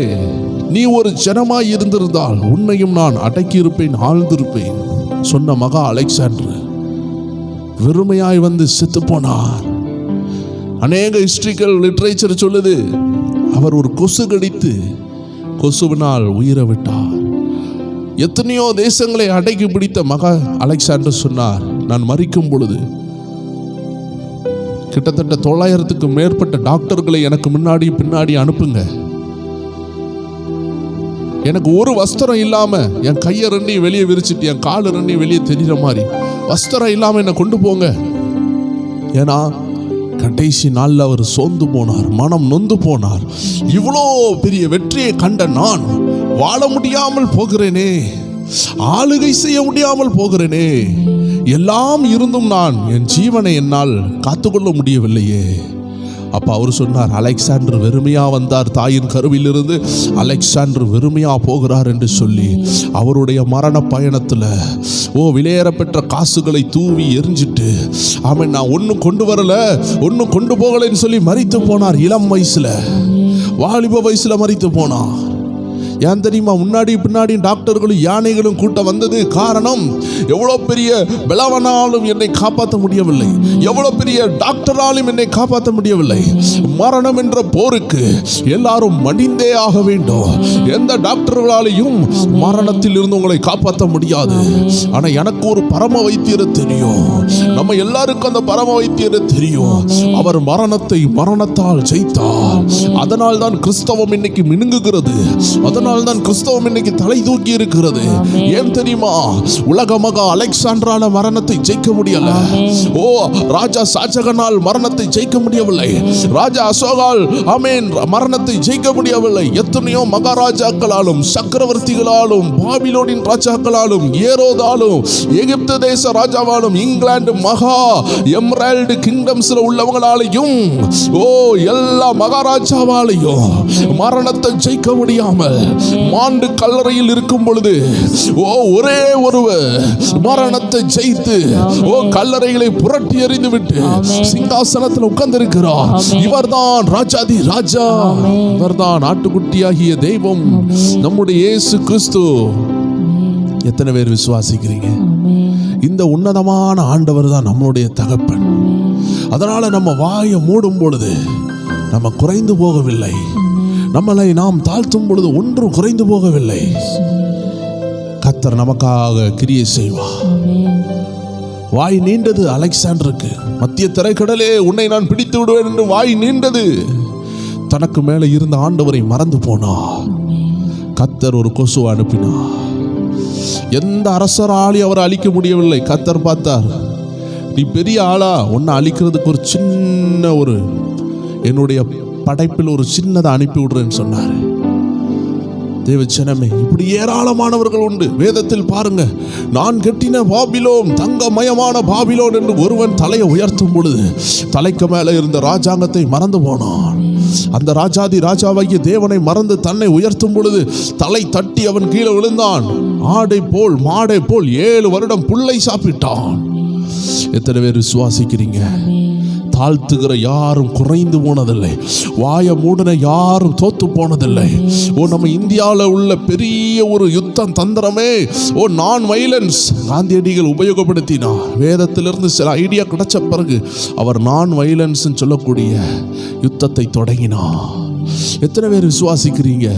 [SPEAKER 1] நீ ஒரு ஜனமாய் இருந்திருந்தால் உன்னையும் நான் அடக்கி இருப்பேன், ஆழ்ந்திருப்பேன் சொன்ன மகா அலெக்சாண்டர் வெறுமையாய் வந்து செத்து போனார். அநேக ஹிஸ்டரிக்கல் லிட்ரேச்சர் சொல்லுது, அவர் ஒரு கொசு கடித்து கொசுவினால் உயிரை விட்டார். எத்தனையோ தேசங்களை அடக்கி பிடித்த மகா அலெக்சாண்டர் சொன்னார், நான் மரிக்கும் பொழுது கிட்டத்தட்ட 900க்கு மேற்பட்ட டாக்டர்களை எனக்கு முன்னாடி பின்னாடி அனுப்புங்க. எனக்கு ஒரு வஸ்திரம் இல்லாம என் கையை ரெண்டையும் வெளியே விரிச்சிட்டு என் காலு ரெண்டையும் வெளியே தெரிகிற மாதிரி வஸ்திரம் இல்லாம என்னை கொண்டு போங்க. ஏன்னா கடைசி நாளில் அவர் சோர்ந்து போனார், மனம் நொந்து போனார். இவ்வளோ பெரிய வெற்றியை கண்ட நான் வாழ முடியாமல் போகிறேனே, ஆளுகை செய்ய முடியாமல் போகிறேனே, எல்லாம் இருந்தும் நான் என் ஜீவனை என்னால் காத்துக்கொள்ள முடியவில்லையே. அப்ப அவர் சொன்னார், அலெக்சாண்டர் வெறுமையா வந்தார் தாயின் கருவிலிருந்து, அலெக்சாண்டர் வெறுமையா போகிறார் என்று சொல்லி அவருடைய மரண பயணத்துல விலையேற பெற்ற காசுகளை தூவி எரிஞ்சிட்டு, அவன் நான் ஒன்னும் கொண்டு வரல, ஒன்னும் கொண்டு போகலைன்னு சொல்லி மரித்து போனார். இளம் வயசுல, வாலிப வயசுல மரித்து போனார். ஏன் தெரியுமா? முன்னாடி பின்னாடி டாக்டர்களும் யானைகளும் கூட்ட வந்தது. காரணம், எவ்வளோ பெரிய பலவனாலும் என்னை காப்பாற்ற முடியவில்லை, எவ்வளோ பெரிய டாக்டராலும் என்னை காப்பாற்ற முடியவில்லை. மரணம் என்ற போருக்கு எல்லாரும் மடிந்தே ஆக வேண்டும். எந்த டாக்டர்களாலையும் மரணத்தில் இருந்து உங்களை காப்பாற்ற முடியாது. ஆனா எனக்கு ஒரு பரம வைத்தியரை தெரியும், நம்ம எல்லாருக்கும் அந்த பரம வைத்தியரை தெரியும். அவர் மரணத்தால் ஜெயித்தார். அதனால் தான் கிறிஸ்தவம் இன்னைக்கு மினுங்குகிறது, அதனால் தான் கிறிஸ்தவம் இன்னைக்கு தலை தூக்கி இருக்கிறது. ஏன் தெரியுமா? உலக மகா அலெக்சாண்டரால மரணத்தை ஜெயிக்க முடியல. ராஜா ஷாஜகானால் மரணத்தை ஜெயிக்க முடியவில்லை. ராஜா அசோகால் மரணத்தை ஜெயிக்க முடியவில்லை. எத்தனையோ மகாராஜாக்களாலும் சக்கரவர்த்திகளாலும் பாபிலோனின் ராஜாக்களாலும் ஏரோதாலும் எகிப்து தேச ராஜாவாலும் இங்கிலாந்து மகா எமரால்டு கிங்டம்ஸ்ல உள்ளவங்களாலையும் எல்லா மகாராஜாவாலையும் மரணத்தை ஜெயிக்க முடியாமல் மாண்டு கல்லறையில் இருக்கும் பொழுது ஒரே ஒருவர் மரணத்தை ஜெயித்து கல்லறைகளை புரட்டி எறிந்து விட்டு சிங்காசனத்தில் உட்கார்ந்திருக்கிறார். இவர்தான் ராஜாதி ராஜா, இவர்தான் ஆட்டுக்குட்டியாகிய தெய்வம், நம்முடைய இயேசு கிறிஸ்து. எத்தனை பேர் விசுவாசிக்கிறீங்க?
[SPEAKER 2] ஆமென்.
[SPEAKER 1] இந்த உன்னதமான ஆண்டவர் தான் நம்மளுடைய தகப்பன். அதனால நம்ம வாயை மூடும் பொழுது நம்ம குறைந்து போகவில்லை. நம்மளை நாம் தாழ்த்தும் பொழுது ஒன்றும் குறைந்து போகவில்லை. கர்த்தர் நமக்காக கிரியை செய்வார்.
[SPEAKER 2] ஆமென்.
[SPEAKER 1] வாய் நீண்டது அலெக்சாண்டருக்கு. மத்திய தரைக்கடலே உன்னை நான் பிடித்து விடுவேன் என்று வாய் நீண்டது. தனக்கு மேலே இருந்த ஆண்டவரை மறந்து போனார். கர்த்தர் ஒரு கொசுவை அனுப்பினார். எந்த அரசராலையும் அவரை அழிக்க முடியவில்லை. கர்த்தர் பார்த்தார், நீ பெரிய ஆளா, உன்னை அழிக்கிறதுக்கு ஒரு சின்ன என்னுடைய படைப்பில் ஒரு சின்னதை அனுப்பி விடுறேன்னு சொன்னார். தேவச்சனமே, இப்படி ஏராளமானவர்கள் உண்டு. வேதத்தில் பாருங்க, நான் கட்டின பாபிலோன், தங்கமயமான பாபிலோன் என்று ஒருவன் தலையை உயர்த்தும் பொழுது தலைக்கு மேலே இருந்த ராஜாங்கத்தை மறந்து போனான். அந்த ராஜாதி ராஜாவாகிய தேவனை மறந்து தன்னை உயர்த்தும் பொழுது தலை தட்டி அவன் கீழே விழுந்தான். ஆடை போல் மாடை போல் 7 வருடம் புல்லை சாப்பிட்டான். எத்தனை பேர் விசுவாசிக்கிறீங்க? தாழ்த்துகிற யாரும் குறைந்து போனதில்லை. வாய மூடின யாரும் தோத்து போனதில்லை. நம்ம இந்தியாவில் உள்ள பெரிய ஒரு யுத்தம் தந்திரமே நான் வயலன்ஸ் காந்தியடிகள் உபயோகப்படுத்தினார். வேதத்திலிருந்து சில ஐடியா கிடைச்ச பிறகு அவர் நான் வயலன்ஸ் சொல்லக்கூடிய யுத்தத்தை தொடங்கினார். எத்தனை பேர் விசுவாசிக்கிறீங்க?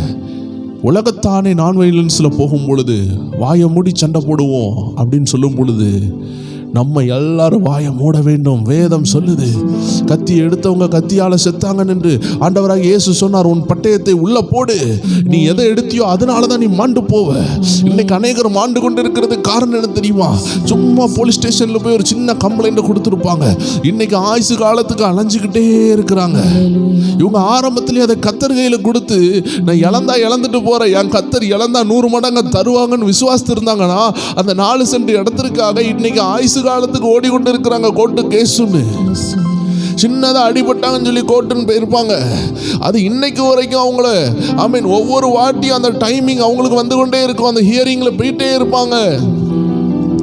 [SPEAKER 1] உலகத்தானே நான் வயலன்ஸில் போகும் பொழுது வாயை மூடி சண்டை போடுவோம் அப்படின்னு சொல்லும் பொழுது நம்ம எல்லாரும் வாயை மூட வேண்டும். வேதம் சொல்லுது, கத்தி எடுத்தவங்க கத்தியால செத்தாங்க என்று ஆண்டவராக இயேசு சொன்னார். உன் பட்டயத்தை உள்ள போடு, நீ எதை எடுத்தியோ அதனால தான் நீ மாண்டு போவ. இன்னைக்கு அநேகர் மாண்டு கொண்டு இருக்கிறது காரணம் என்ன தெரியுமா? சும்மா போலீஸ் ஸ்டேஷன்ல போய் ஒரு சின்ன கம்ப்ளைண்ட் கொடுத்துருப்பாங்க. இன்னைக்கு ஆயுசு காலத்துக்கு அலைஞ்சிக்கிட்டே இருக்கிறாங்க. இவங்க ஆரம்பத்திலேயே அதை கத்தர் கையில கொடுத்து, நான் இழந்துட்டு போறேன், என் கத்தர் இழந்தா 100 மடங்கு தருவாங்கன்னு விசுவாசித்து இருந்தாங்கன்னா அந்த 4 சென்ட் இடத்திற்காக இன்னைக்கு ஆயுசு காலத்துக்கு ஓடிக்கொண்டு இருக்கிறாங்க. கோர்ட்டு கேஸுன்னு சின்னதாக அடிபட்டாங்கன்னு சொல்லி கோர்ட்டுன்னு போயிருப்பாங்க. அது இன்னைக்கு வரைக்கும் அவங்கள ஒவ்வொரு வாட்டியும் அந்த டைமிங் அவங்களுக்கு வந்து கொண்டே இருக்கும். அந்த ஹியரிங்ல போயிட்டே இருப்பாங்க.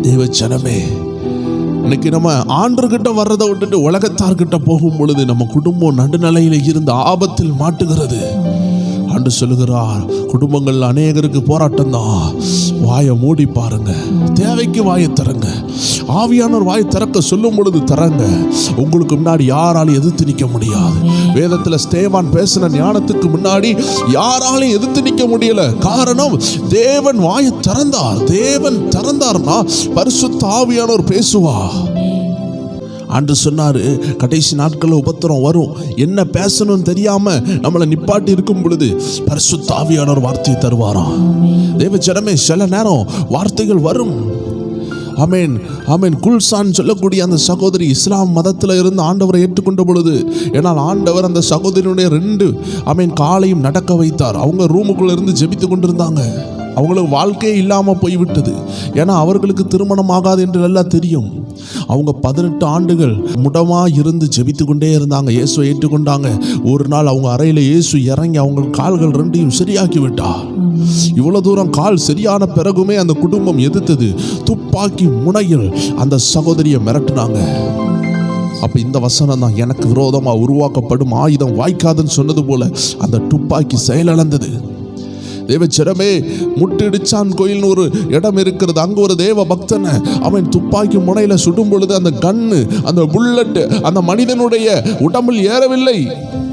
[SPEAKER 1] தேவச்சனமே, இன்னைக்கு நம்ம ஆண்டர்கிட்ட வர்றதை விட்டுட்டு உலகத்தார்கிட்ட போகும் பொழுது நம்ம குடும்பம் நடுநிலையில இருந்து ஆபத்தில் மாட்டுகிறது. ஆண்டு சொல்லுகிறார், குடும்பங்கள் அநேகருக்கு போராட்டம் தான். வாயை மூடி பாருங்க, தேவைக்கு வாயை திறங்க. ஆவியானவர் வாயை திறக்க சொல்லும் பொழுது திறங்க. உங்களுக்கு முன்னாடி யாராலும் எதிர்த்து நிற்க முடியாது. வேதத்தில் ஸ்தேவான் பேசின ஞானத்துக்கு முன்னாடி யாராலும் எதிர்த்து நிற்க முடியல. காரணம், தேவன் வாயை திறந்தார். தேவன் திறந்தார்னா பரிசுத்த ஆவியானவர் பேசுவார். ஆண்டு சொன்னாரு, கடைசி நாட்களில் உபத்திரம் வரும். என்ன பேசணும்னு தெரியாம நம்மளை நிப்பாட்டி இருக்கும் பொழுது பரிசுத்த ஆவியானவர் வார்த்தையை தருவாராம். தேவச்சனமே, சில நேரம் வார்த்தைகள் வரும். ஆமேன் ஆமேன். குல்சான் சொல்லக்கூடிய அந்த சகோதரி இஸ்லாம் மதத்தில் இருந்து ஆண்டவரை ஏற்றுக்கொண்ட பொழுது, ஏன்னால் ஆண்டவர் அந்த சகோதரியுடைய 2 காலையும் நடக்க வைத்தார். அவங்க ரூமுக்குள்ள இருந்து ஜெபித்து கொண்டிருந்தாங்க. அவங்களுக்கு வாழ்க்கையே இல்லாமல் போய்விட்டது. ஏன்னா அவர்களுக்கு திருமணம் ஆகாது என்று எல்லாம் தெரியும். அவங்க 18 ஆண்டுகள் முடமாக இருந்து ஜெபித்து கொண்டே இருந்தாங்க. இயேசுவை ஏற்றுக்கொண்டாங்க. ஒரு நாள் அவங்க அறையில் இயேசு இறங்கி அவங்க கால்கள் 2ஐயும் சரியாக்கி விட்டார். இவ்வளவு தூரம் கால் சரியான பிறகுமே அந்த குடும்பம் எதிர்த்தது. துப்பாக்கி முனையில் அந்த சகோதரியை மிரட்டினாங்க. அப்ப இந்த வசனம் தான், எனக்கு விரோதமா உருவாக்கப்படும் ஆயுதம் வாய்க்காதுன்னு சொன்னது போல அந்த துப்பாக்கி செயலிழந்தது. தேவச்சரமே, முட்டிடிச்சான் கோயில்னு ஒரு இடம் இருக்கிறது. அங்க ஒரு தேவ பக்தனை அவன் துப்பாக்கி முனையில சுடும் பொழுது அந்த கண்ணு, அந்த புல்லட் அந்த மனிதனுடைய உடம்பில் ஏறவில்லை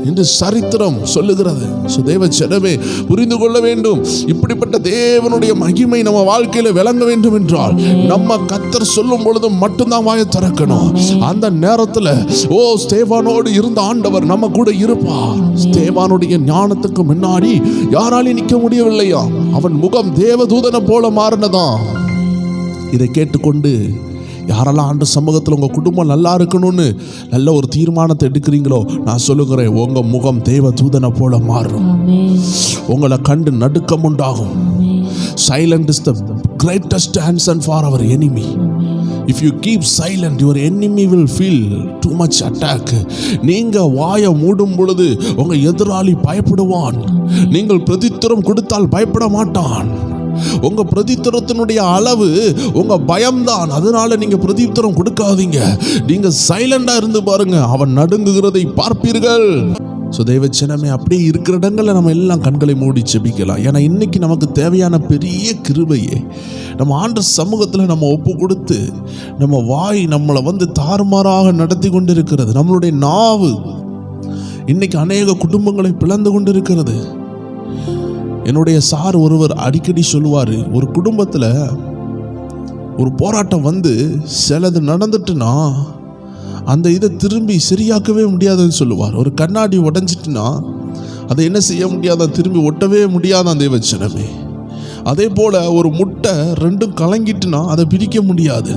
[SPEAKER 1] என்று சரித்திரம் சொல்லுகிறது. தேவச்சரமே, புரிந்து கொள்ள வேண்டும். இப்படிப்பட்ட தேவனுடைய மகிமை நம்ம வாழ்க்கையில விளங்க வேண்டும் என்றால் நம்ம கர்த்தர் சொல்லும் பொழுது மட்டும்தான் வாயை திறக்கணும். அந்த நேரத்தில் ஸ்தேவானோடு இருந்த ஆண்டவர் நம்ம கூட இருப்பார். ஸ்தேவானுடைய ஞானத்துக்கு முன்னாடி யாராலையும் நிற்க முடியவில்லையா? அவன் முகம் தேவதூதனை போல மாறினதான். இதை கேட்டுக்கொண்டு யாரெல்லாம் ஆண்டு சமூகத்தில் உங்கள் குடும்பம் நல்லா இருக்கணும்னு நல்ல ஒரு தீர்மானத்தை எடுக்கிறீங்களோ, நான் சொல்லுகிறேன், உங்கள் முகம் தேவ தூதனை போல மாறும். உங்களை கண்டு நடுக்கம் உண்டாகும். Silent is the greatest answer for our enemy. If you keep silent, your enemy will feel too much attack. நீங்க வாயை மூடும் பொழுது உங்க எதிராளி பயப்படுவான். நீங்கள் பிரதித்திரம் கொடுத்தால் பயப்பட மாட்டான். உங்க பிரதித்திரத்தினுடைய அளவு உங்க பயம்தான். அதனால நீங்க பிரதித்திரம் கொடுக்காதீங்க. நீங்க சைலண்டா இருந்து பாருங்க, அவன் நடுங்குகிறதை பார்ப்பீர்கள். ஸோ தெய்வச்சனமே அப்படியே இருக்கிற இடங்களில் நம்ம எல்லாம் கண்களை மூடி செபிக்கலாம். ஏன்னா இன்னைக்கு நமக்கு தேவையான பெரிய கிருபையே நம்ம ஆண்டவர் சமூகத்தில் நம்ம ஒப்பு கொடுத்து நம்ம வாய் நம்மளை தாறுமாறாக நடத்தி கொண்டு இருக்கிறது. நம்மளுடைய நாவு இன்னைக்கு அநேக குடும்பங்களை பிளந்து கொண்டு இருக்கிறது. என்னுடைய சார் ஒருவர் அடிக்கடி சொல்லுவார், ஒரு குடும்பத்தில் ஒரு போராட்டம் சிலது நடந்துட்டுனா அந்த இதை திரும்பி சரியாக்கவே முடியாதுன்னு சொல்லுவார். ஒரு கண்ணாடி உடஞ்சிட்டுனா அதை என்ன செய்ய முடியாதான், திரும்பி ஒட்டவே முடியாதான் தேவச்சனமே. அதே போல் ஒரு முட்டை ரெண்டும் கலங்கிட்டுனா அதை பிரிக்க முடியாது.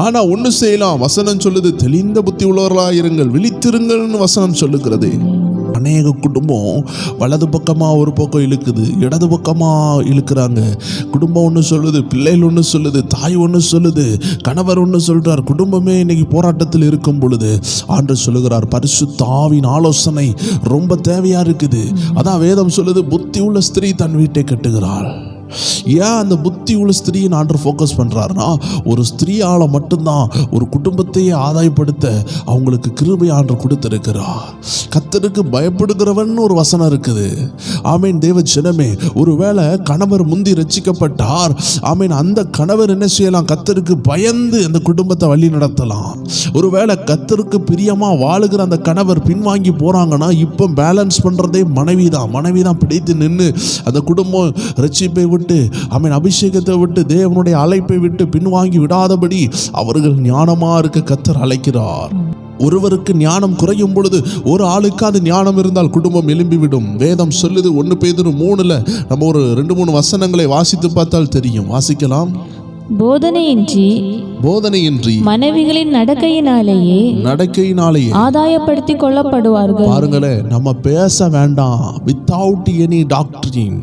[SPEAKER 1] ஆனால் ஒன்று செய்யலாம், வசனம் சொல்லுது, தெளிந்த புத்தி உள்ளவர்களாக இருங்கள், விழித்திருங்கள்னு வசனம் சொல்லுகிறது. அநேக குடும்பம் வலது பக்கமாக ஒரு பக்கம் இழுக்குது, இடது பக்கமாக இழுக்கிறாங்க. குடும்பம் ஒன்று சொல்லுது, பிள்ளைகள் ஒன்று சொல்லுது, தாய் ஒன்று சொல்லுது, கணவர் ஒன்று சொல்கிறார். குடும்பமே இன்னைக்கு போராட்டத்தில் இருக்கும் பொழுது ஆண்டவர் சொல்லுகிறார், பரிசுத்த ஆவியின் ஆலோசனை ரொம்ப தேவையாக இருக்குது. அதான் வேதம் சொல்லுது, புத்தி உள்ள ஸ்திரீ தன் வீட்டை கட்டுகிறாள். ஏன் அந்த புத்தி உள்ள ஸ்திரீயை ஆண்டவர் ஃபோக்கஸ் பண்ணுறாருன்னா, ஒரு ஸ்திரீயால் மட்டும்தான் ஒரு குடும்பத்தையே ஆதாயப்படுத்த அவங்களுக்கு கிருபை ஆண்டவர் கொடுத்திருக்கிறார். கர்த்தருக்கு பயப்படுகிறவன் ஒரு வசனம் இருக்குது. ஆமீன் தேவஜனமே. ஒருவேளை கணவர் முந்தி ரட்சிக்கப்பட்டார், ஆமீன், அந்த கணவர் என்ன செய்யலாம், கர்த்தருக்கு பயந்து அந்த குடும்பத்தை வழி நடத்தலாம். ஒருவேளை கர்த்தருக்கு பிரியமா வாழுகிற அந்த கணவர் பின்வாங்கி போறாங்கன்னா, இப்போ பேலன்ஸ் பண்றதே மனைவி தான் பிடித்து நின்று அந்த குடும்பம் ரட்சிப்பை விட்டு, ஆமீன், அபிஷேகத்தை விட்டு, தேவனுடைய அழைப்பை விட்டு பின்வாங்கி விடாதபடி அவர்கள் ஞானமா இருக்க கர்த்தர் அழைக்கிறார். ஒருவருக்கு ஞானம் குறையும் பொழுது ஒரு ஆளுக்கு அது ஞானம் இருந்தால் குடும்பம் எழும்பிவிடும். வேதம் சொல்லுது 1 பேதுரு 3 நம்ம ஒரு 2-3 வசனங்களை வாசித்து பார்த்தால் தெரியும். வாசிக்கலாம். போதனையின்றி
[SPEAKER 2] மனைவிகளின் நடக்கையினாலேயே
[SPEAKER 1] ஆதாயப்படுத்திக் கொள்ளப்படுவார்கள். பாருங்களேன், நம்ம பேச வேண்டாம். வித்தவுட் எனி டாக்டரின்,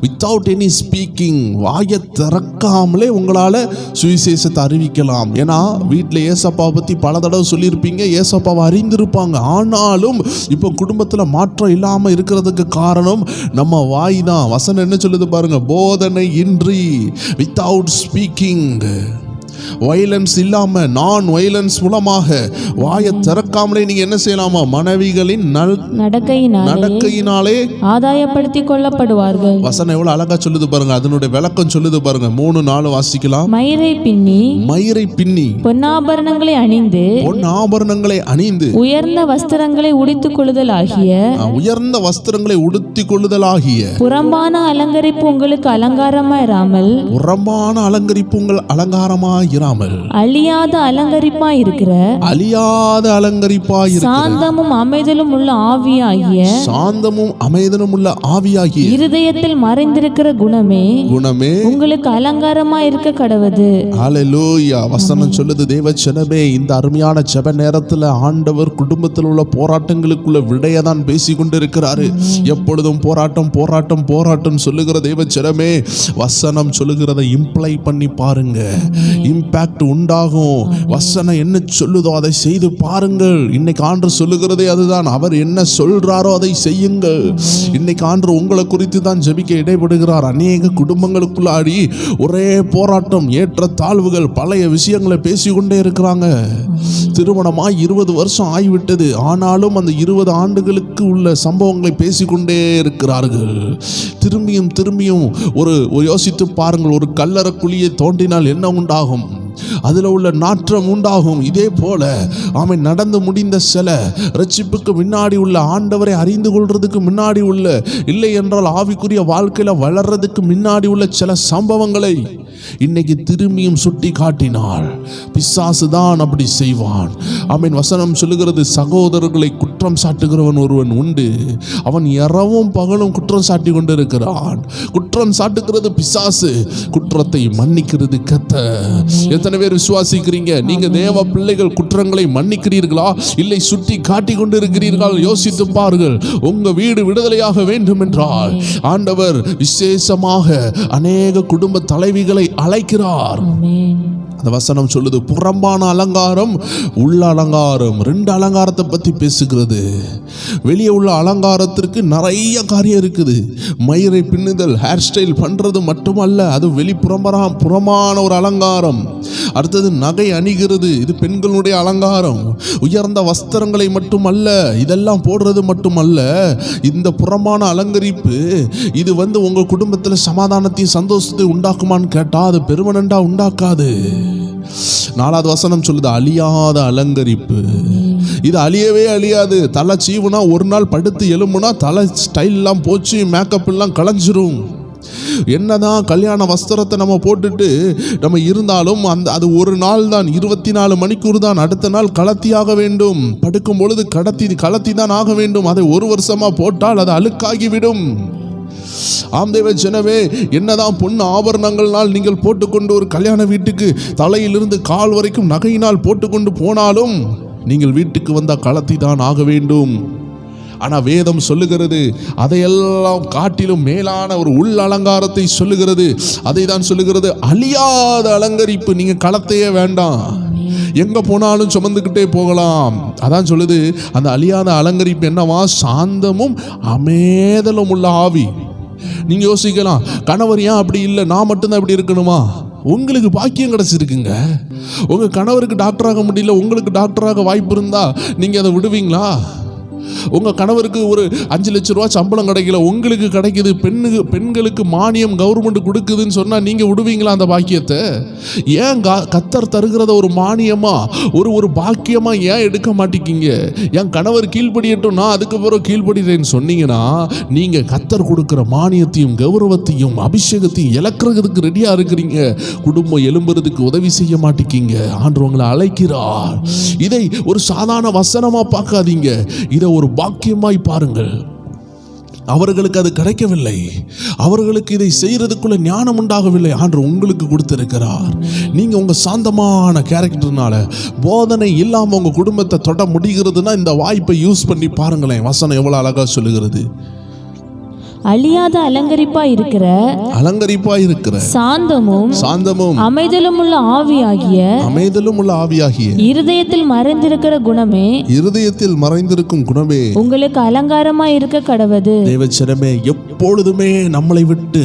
[SPEAKER 1] வித்தவுட் எனி ஸ்பீக்கிங், வாயை திறக்காமலே உங்களால் சுவிசேஷத்தை அறிவிக்கலாம். ஏன்னா வீட்டில் ஏசப்பா பற்றி பல தடவை சொல்லியிருப்பீங்க, ஏசப்பாவை அறிந்திருப்பாங்க. ஆனாலும் இப்போ குடும்பத்தில் மாற்றம் இல்லாமல் இருக்கிறதுக்கு காரணம் நம்ம வாய் தான். வசனம் என்ன சொல்லுது பாருங்க, போதனை இன்றி, வித்தவுட் ஸ்பீக்கிங், வயலன்ஸ் இல்லாம, நான் வயலன்ஸ் மூலமாக வாயை திறக்காமலே நீங்க என்ன செய்யலாமா, மனைவிகளின் நடக்கையினாலே
[SPEAKER 2] ஆதாயப்படுத்திக் கொள்ளப்படுவார்கள்.
[SPEAKER 1] வசனம் எவ்வளவு அழகா சொல்லுது பாருங்க. அதனுடைய விளக்கம் சொல்லுது பாருங்க. 3-4 வாசிக்கலாம்.
[SPEAKER 2] மயிரை பின்னி பொன்னாபரணங்களை அணிந்து உயர்ந்த வஸ்திரங்களை உடுத்திக் கொள்ளுதலாகிய புறம்பான அலங்கரிப்பு உங்களுக்கு அலங்காரமாயிராமல் அழியாத அலங்கரிப்பாய் இருக்கிற சாந்தமும் அமைதலும் உள்ள ஆவியாகிய இருதயத்தில் மறைந்திருக்கிற குணமே உங்களுக்கு அலங்காரமாய் இருக்க கடவது.
[SPEAKER 1] ஹல்லேலூயா. வசனம் சொல்லுது தேவச்சனமே, இந்த அருமையான ஜெப நேரத்தில் ஆண்டவர் குடும்பத்தில் உள்ள போராட்டங்களுக்குள்ள விடையதான் பேசி கொண்டிருக்கிறாரு. எப்பொழுதும் போராட்டம் சொல்லுகிற தேவச்சனமே, வசனம் சொல்லுகிறதை இம்ப்ளை பண்ணி பாருங்க, இம்பாக்ட் உண்டாகும். வசனம் என்ன சொல்லுதோ அதை செய்து பாருங்கள். இன்னைக்கு ஆண்டவர் சொல்லுகிறதே அதுதான். அவர் என்ன சொல்றாரோ அதை செய்யுங்கள். இன்னைக்கு ஆண்டவர் உங்களை குறித்து தான் ஜெபிக்க இடைபடுகிறார். அநேக குடும்பங்களுக்குள்ளாடி ஒரே போராட்டம், ஏற்ற தாழ்வுகள், பழைய விஷயங்களை பேசிக்கொண்டே இருக்கிறாங்க. திருமணமாய் 20 வருஷம் ஆகிவிட்டது, ஆனாலும் அந்த 20 ஆண்டுகளுக்கு உள்ள சம்பவங்களை பேசிக்கொண்டே இருக்கிறார்கள். திரும்பியும் ஒரு யோசித்து பாருங்கள். ஒரு கல்லறை குழியை தோண்டினால் என்ன உண்டாகும்? அதில் உள்ள நாற்றம் உண்டாகும். இதே போல ஆமென், நடந்து முடிந்த சில ரட்சிப்புக்கு முன்னாடி உள்ள, ஆண்டவரை அறிந்து கொள்றதுக்கு முன்னாடி உள்ள, இல்லை என்றால் ஆவிக்குரிய வாழ்க்கையில வளர்றதுக்கு முன்னாடி உள்ள சில சம்பவங்களை இன்னைக்கு திரும்பியும் சுட்டி காட்டினால் பிசாசு தான் அப்படி செய்வான். ஆமென். வசனம் சொல்லுகிறது, சகோதரர்களை குற்றம் சாட்டுகிறவன் ஒருவன் உண்டு, அவன் இரவும் பகலும் குற்றம் சாட்டி கொண்டிருக்கிறான். குற்றம் சாட்டுகிறது பிசாசு, குற்றத்தை மன்னிக்கிறது கர்த்தர். எத்தனை பேர் விசுவாசிக்கிறீங்க? நீங்க தேவ பிள்ளைகள் குற்றங்களை மன்னிக்கிறீர்களா, இல்லை சுட்டி காட்டி கொண்டிருக்கிறீர்கள்? யோசித்து பாருங்கள். உங்க வீடு விடுதலையாக வேண்டும் என்றால் ஆண்டவர் விசேஷமாக அநேக குடும்ப தலைவிகளை அழைக்கிறார். அந்த வசனம் சொல்லுது, புறம்பான அலங்காரம், உள்ள அலங்காரம். 2 அலங்காரத்தை பத்தி பேசுகிறது. வெளியே உள்ள அலங்காரத்திற்கு நிறைய காரியம் இருக்குது. மயிரை பின்னுதல், ஹேர் ஸ்டைல் பண்றது மட்டுமல்ல, அது புறமான ஒரு அலங்காரம். அடுத்தது நகை அணிகிறது, இது பெண்களுடைய அலங்காரம். உயர்ந்த வஸ்திரங்களை மட்டுமல்ல, இதெல்லாம் போடுறது மட்டுமல்ல, இந்த புறமான அலங்கரிப்பு இது உங்க குடும்பத்தில் சமாதானத்தையும் சந்தோஷத்தை உண்டாக்குமான்னு கேட்டா அது பெருமனண்டா உண்டாக்காது. 4வது வசனம் சொல்லுது, அழியாத அலங்கரிப்பு. இது அழியவே அழியாது. தலை சீவுனா ஒரு நாள் படுத்து எலும்புனா தலை ஸ்டைல்லாம் போச்சு, மேக்கப் எல்லாம் களைஞ்சிரும். என்னதான் கல்யாண வஸ்திரத்தை நம்ம போட்டுட்டு நம்ம இருந்தாலும் அது ஒரு நாள் தான், 24 மணிக்கூர் தான். அடுத்த நாள் கலத்தியாக வேண்டும். படுக்கும் பொழுது கலத்தி தான் ஆக வேண்டும். அதை 1 வருஷமா போட்டால் அது அழுக்காகிவிடும். ஆம் தேவ ஜனமே, என்னதான் பொண்ணு ஆபரணங்கள்னால் நீங்கள் போட்டுக்கொண்டு ஒரு கல்யாண வீட்டுக்கு தலையிலிருந்து கால் வரைக்கும் நகையினால் போட்டுக்கொண்டு போனாலும் நீங்கள் வீட்டுக்கு வந்தால் கலத்தி தான் ஆக வேண்டும். ஆனா வேதம் சொல்லுகிறது, அதையெல்லாம் காட்டிலும் மேலான ஒரு உள் அலங்காரத்தை சொல்லுகிறது. அதை தான் சொல்லுகிறது, அழியாத அலங்கரிப்பு. நீங்க களத்தையே வேண்டாம், எங்க போனாலும் சுமந்துக்கிட்டே போகலாம். அதான் சொல்லுது, அந்த அழியாத அலங்கரிப்பு என்னவா? சாந்தமும் அமைதலும் உள்ள ஆவி. நீங்க யோசிக்கலாம், கணவர் ஏன் அப்படி இல்லை, நான் மட்டும்தான் அப்படி இருக்கணுமா? உங்களுக்கு பாக்கியம் கிடைச்சிருக்குங்க. உங்க கணவருக்கு டாக்டராக முடியல, உங்களுக்கு டாக்டராக வாய்ப்பு இருந்தா நீங்க அதை விடுவீங்களா? உங்க கணவருக்கு ஒரு 5 லட்சம் ரூபாய் சம்பளம் கிடைக்கல, உங்களுக்கு கிடைக்குது. பெண்களுக்கு மானியம் கவர்மெண்ட் கொடுக்குதுன்னு சொன்னா நீங்க விடுவீங்களா அந்த பாக்கியத்தை? ஏன் கத்தர் தருகிறத ஒரு மானியமா ஒரு பாக்கியமா ஏன் எடுக்க மாட்டேங்கிங்க? என் கணவர் கீழ்படியட்டும், நான் அதுக்கு பிறகு கீழ்படுறேன்னு சொன்னீங்கன்னா நீங்க கத்தர் கொடுக்கிற மானியத்தையும் கௌரவத்தையும் அபிஷேகத்தையும் இழக்கிறதுக்கு ரெடியா இருக்கிறீங்க. குடும்பம் எழும்புறதுக்கு உதவி செய்ய மாட்டேங்கிங்க. ஆண்டவர் உங்களை அழைக்கிறார். இதை ஒரு சாதாரண வசனமா பார்க்காதீங்க, இதை ஒரு பாக்கியமாய் பாருங்கள். அவர்களுக்கு அது கிடைக்கவில்லை, அவர்களுக்கு இதை செய்யறதுக்குள்ள ஞானம் உண்டாகவில்லை. ஆண்டவர் உங்களுக்கு கொடுத்திருக்கிறார். நீங்க உங்க சாந்தமான கேரக்டர்னால போதனை இல்லாம உங்க குடும்பத்தை தொட முடிகிறதுனா இந்த வாய்ப்பை யூஸ் பண்ணி பாருங்களேன். வசனம் எவ்வளவு அழகா சொல்லுகிறது.
[SPEAKER 2] அழியாத அலங்கரிப்பா இருக்கிற சாந்தமும் அமைதலும் உள்ள ஆவியாகிய இருதயத்தில் மறைந்திருக்கும் குணமே உங்களுக்கு அலங்காரமா இருக்க கடவது.
[SPEAKER 1] தேவச்சனமே, எப்பொழுதுமே நம்மளை விட்டு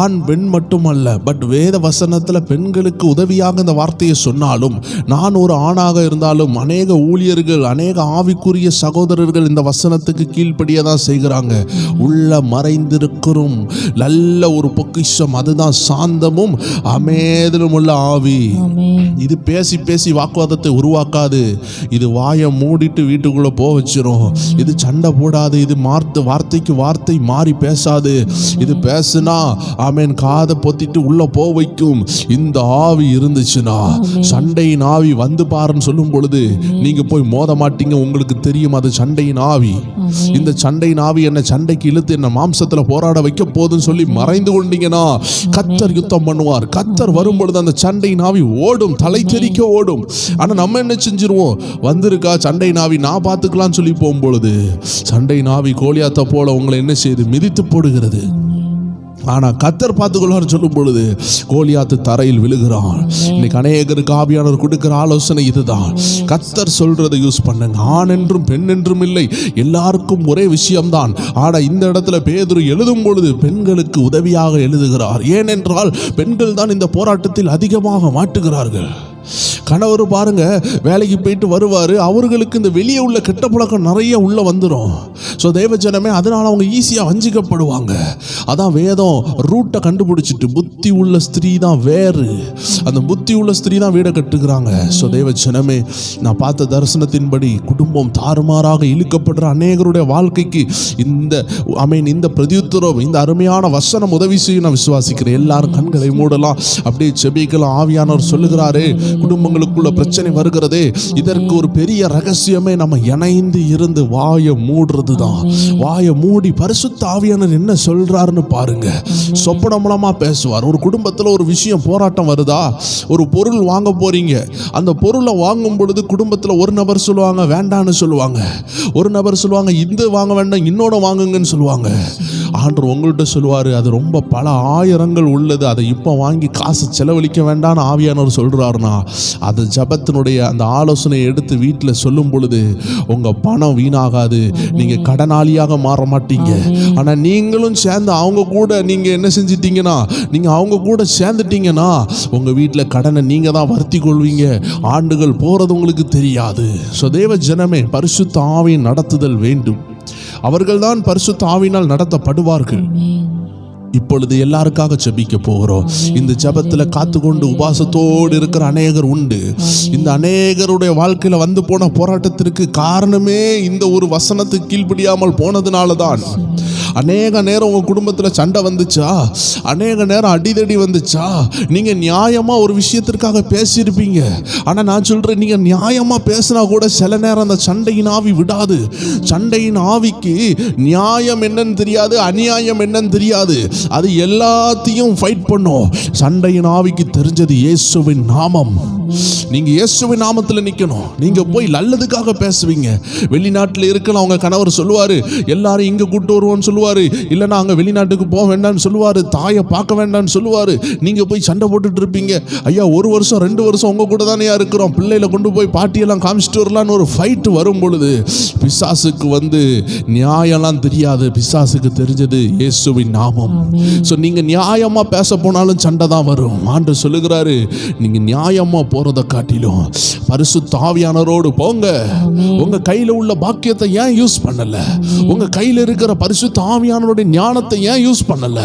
[SPEAKER 1] ஆண் பெண் மட்டுமல்ல, பட் வேத வசனத்துல பெண்களுக்கு உதவியாக இந்த வார்த்தையை சொன்னாலும், நான் ஒரு ஆணாக இருந்தாலும் அநேக ஊழியர்கள், அநேக ஆவிக்குரிய சகோதரர்கள் இந்த வசனத்துக்கு கீழ்ப்படியதான் செய்கிறாங்க. உள்ள மறைந்திருக்கிறோம் நல்ல ஒரு பொக்கிஷம், அதுதான் சாந்தமும் அமைதலும் உள்ள ஆவி. இது பேசி பேசி வாக்குவாதத்தை உருவாக்காது. இது வாயை மூடிட்டு வீட்டுக்குள்ள போக வச்சிரும். இது சண்டை போடாது. இது வார்த்தைக்கு வார்த்தை மாறி பேசாது. இது பேசுனா ஆமென் காதை பொத்திட்டு உள்ள போக வைக்கும். இந்த ஆவி இருந்துச்சுன்னா, சண்டையின் ஆவி வந்து பாருன்னு சொல்லும் பொழுது நீங்க போய் மோத மாட்டீங்க. உங்களுக்கு தெரியும் அது சண்டையின் ஆவி. இந்த சண்டையின் ஆவி என்ன சண்டைக்கு இழுத்து என்ன மாம்சத்துல போராட வைக்க போதுன்னு சொல்லி மறைந்து கொண்டீங்கன்னா கத்தர் யுத்தம் பண்ணுவார். கத்தர் வரும் பொழுது அந்த சண்டையின் ஆவி ஓடும், தலை தெறிக்க ஓடும். ஆனா நம்ம என்ன செஞ்சிருவோம்? வந்திருக்கா சண்டை நாவி, நான் பார்த்துக்கலாம்னு சொல்லி போகும்பொழுது சண்டை நாவி கோலியாத்தை போல உங்களை என்ன செய்து மிதித்து போடுகிறது. ஆனா கத்தர் பார்த்துக்கொள்வார் சொல்லும் பொழுது கோலியாத்து தரையில் விழுகிறான். இன்னைக்கு அநேகருக்கு ஆவியானவர் கொடுக்கிற ஆலோசனை இதுதான். கத்தர் சொல்றதை யூஸ் பண்ணுங்க. ஆண் என்றும் பெண் என்றும் இல்லை, எல்லாருக்கும் ஒரே விஷயம்தான். ஆனா இந்த இடத்துல பேதுரு எழுதும் பொழுது பெண்களுக்கு உதவியாக எழுதுகிறார். ஏனென்றால் பெண்கள் தான் இந்த போராட்டத்தில் அதிகமாக மாட்டுகிறார்கள். கணவர் பாருங்க, வேலைக்கு போயிட்டு வருவார், அவர்களுக்கு இந்த வெளியே உள்ள கெட்ட பழக்கம் நிறைய உள்ள வந்துடும். ஸோ தேவஜனமே, அதனால அவங்க ஈஸியாக வஞ்சிக்கப்படுவாங்க. அதான் வேதம் ரூட்டை கண்டுபிடிச்சிட்டு புத்தி உள்ள ஸ்திரீ தான் வேறு, அந்த புத்தி உள்ள ஸ்திரீ தான் வீடை கட்டுக்கிறாங்க. ஸோ தேவஜனமே, நான் பார்த்த தரிசனத்தின்படி குடும்பம் தாறுமாறாக இழுக்கப்படுற அநேகருடைய வாழ்க்கைக்கு இந்த பிரதியுத்தரம், இந்த அருமையான வசனம் உதவி செய்ய நான் விசுவாசிக்கிறேன். எல்லாரும் கண்களை மூடலாம், அப்படியே செபிக்கலாம். ஆவியானவர் சொல்லுகிறாரே, குடும்பங்களுக்குள்ள பிரச்சனை வருகிறதே, இதற்கு ஒரு பெரிய ரகசியமே நம்ம இணைந்து இருந்து வாயை மூடுறது தான். வாயை மூடி பரிசுத்த ஆவியானவர் என்ன சொல்றாருன்னு பாருங்க. சொப்பன மூலமா பேசுவார். ஒரு குடும்பத்தில் ஒரு விஷயம் போராட்டம் வருதா, ஒரு பொருள் வாங்க போறீங்க, அந்த பொருளை வாங்கும் பொழுது குடும்பத்தில் ஒரு நபர் சொல்லுவாங்க வேண்டான்னு சொல்லுவாங்க, ஒரு நபர் சொல்லுவாங்க இது வாங்க வேண்டாம் இன்னொன்று வாங்குங்கன்னு சொல்லுவாங்க. ஆண்டவர் உங்கள்கிட்ட சொல்லுவார், அது ரொம்ப பல ஆயிரங்கள் உள்ளது, அதை இப்போ வாங்கி காசு செலவழிக்க வேண்டாம்னு ஆவியானவர் சொல்றாருன்னா அந்த ஜபத்தினுடைய அந்த ஆலோசனையை எடுத்து வீட்டில் சொல்லும் பொழுது உங்கள் பணம் வீணாகாது, நீங்கள் கடனாளியாக மாற மாட்டீங்க. ஆனால் நீங்களும் சேர்ந்து அவங்க கூட நீங்கள் என்ன செஞ்சிட்டீங்கன்னா, நீங்கள் அவங்க கூட சேர்ந்துட்டீங்கன்னா உங்கள் வீட்டில் கடனை நீங்கள் தான் வருத்தி கொள்வீங்க. ஆண்டுகள் போகிறது உங்களுக்கு தெரியாது. ஸோ தேவ ஜனமே, பரிசுத்த ஆவியின் நடத்துதல் வேண்டும். அவர்கள்தான் பரிசுத்த ஆவியினால் நடத்தப்படுவார்கள். இப்பொழுது எல்லாருக்காக ஜெபிக்க போகிறோம். இந்த ஜெபத்துல காத்துக்கொண்டு உபாசத்தோடு இருக்கிற அநேகர் உண்டு. இந்த அநேகருடைய வாழ்க்கையில வந்து போன போராட்டத்திற்கு காரணமே இந்த ஒரு வசனத்துக்கு கீழ்ப்படியாமல் போனதுனால தான். அநேக நேரம் உங்க குடும்பத்துல சண்டை வந்துச்சா, அநேக நேரம் அடிதடி வந்துச்சா, நீங்க நியாயமா ஒரு விஷயத்திற்காக பேசியிருப்பீங்க. ஆனா நான் சொல்றேன், நீங்க நியாயமா பேசினா கூட சில நேரம் அந்த சண்டையின் ஆவி விடாது. சண்டையின் ஆவிக்கு நியாயம் என்னன்னு தெரியாது, அநியாயம் என்னன்னு தெரியாது. அது எல்லாத்தையும் ஃபைட் பண்ணும். சண்டையின் ஆவிக்கு தெரிஞ்சது இயேசுவின் நாமம். நீங்க இயேசுவின் நாமத்தில் நிக்கணும். நீங்க போய் நல்லதுக்காக பேசுவீங்க. வெளிநாட்டில் இருக்கலாம், அவங்க கணவர் சொல்லுவாரு, எல்லாரும் இங்க கூட்டு வருவோன்னு சொல்லுவாரு, இல்லைன்னா அங்க வெளிநாட்டுக்கு போக வேண்டாம்னு சொல்லுவாரு, தாயை பார்க்க வேண்டாம்னு சொல்லுவாரு. நீங்க போய் சண்டை போட்டுட்டு இருப்பீங்க. ஐயா, 1 வருஷம் 2 வருஷம் உங்க கூட தானே இருக்கிறோம், பிள்ளைகளை கொண்டு போய் பாட்டியெல்லாம் காமிச்சிட்டு வரலான்னு ஒரு ஃபைட் வரும் பொழுது பிசாசுக்கு வந்து நியாயம்லாம் தெரியாது. பிசாசுக்கு தெரிஞ்சது இயேசுவின் நாமம். ஸோ நீங்க நியாயமா பேச போனாலும் சண்டை தான் வரும். ஆண்டவர் சொல்லுகிறாரு, நீங்க நியாயமா போறதை காட்டிலும் பரிசுத்த ஆவியானவரோடு போங்க. உங்க கையில உள்ள பாக்கியத்தை ஏன் யூஸ் பண்ணல? உங்க கையில இருக்கிற பரிசுத்த ஆவியானவருடைய ஞானத்தை ஏன் யூஸ் பண்ணல?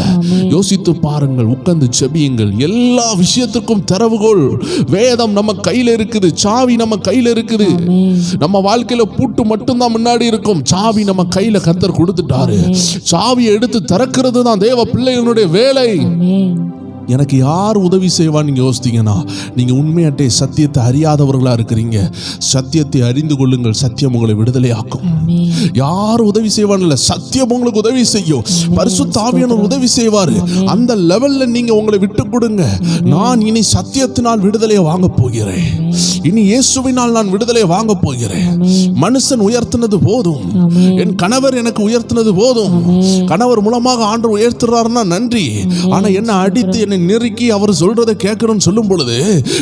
[SPEAKER 1] யோசித்து பாருங்கள், உட்கார்ந்து ஜெபியுங்கள். எல்லா விஷயத்துக்கும் திறவுகோல் வேதம் நம்ம கையில இருக்குது, சாவி நம்ம கையில இருக்குது. நம்ம வாழ்க்கையில பூட்டு மட்டும்தான் முன்னாடி இருக்கும், சாவி நம்ம கையில கர்த்தர் கொடுத்துட்டாரு. சாவியை எடுத்து திறக்கிறது தான் தேவ பிள்ளைகளுடைய வேலை. எனக்கு யார் உதவி செய்வான்னு நீங்கள் யோசித்தீங்கன்னா, நீங்கள் உண்மையாட்டே சத்தியத்தை அறியாதவர்களாக இருக்கிறீங்க. சத்தியத்தை அறிந்து கொள்ளுங்கள், சத்தியம் உங்களை விடுதலையாக்கும். யார் உதவி செய்வான்ல, சத்தியம் உங்களுக்கு உதவி செய்யும். பரிசுத்த ஆவியானவர் உதவி செய்வார். அந்த லெவலில் நீங்கள் உங்களை விட்டு கொடுங்க. நான் இனி சத்தியத்தினால் விடுதலையை வாங்க போகிறேன். இனி இயேசுவினால் நான் விடுதலையை வாங்க போகிறேன். மனுஷன் உயர்த்தினது போதும், என் கணவர் எனக்கு உயர்த்தினது போதும். கணவர் மூலமாக ஆண்டவர் உயர்த்துறாருன்னா நன்றி. ஆனா என்ன அடித்து என்னை நெருக்கி அவர் சொல்றதை கேட்கணும்னு சொல்லும் பொழுது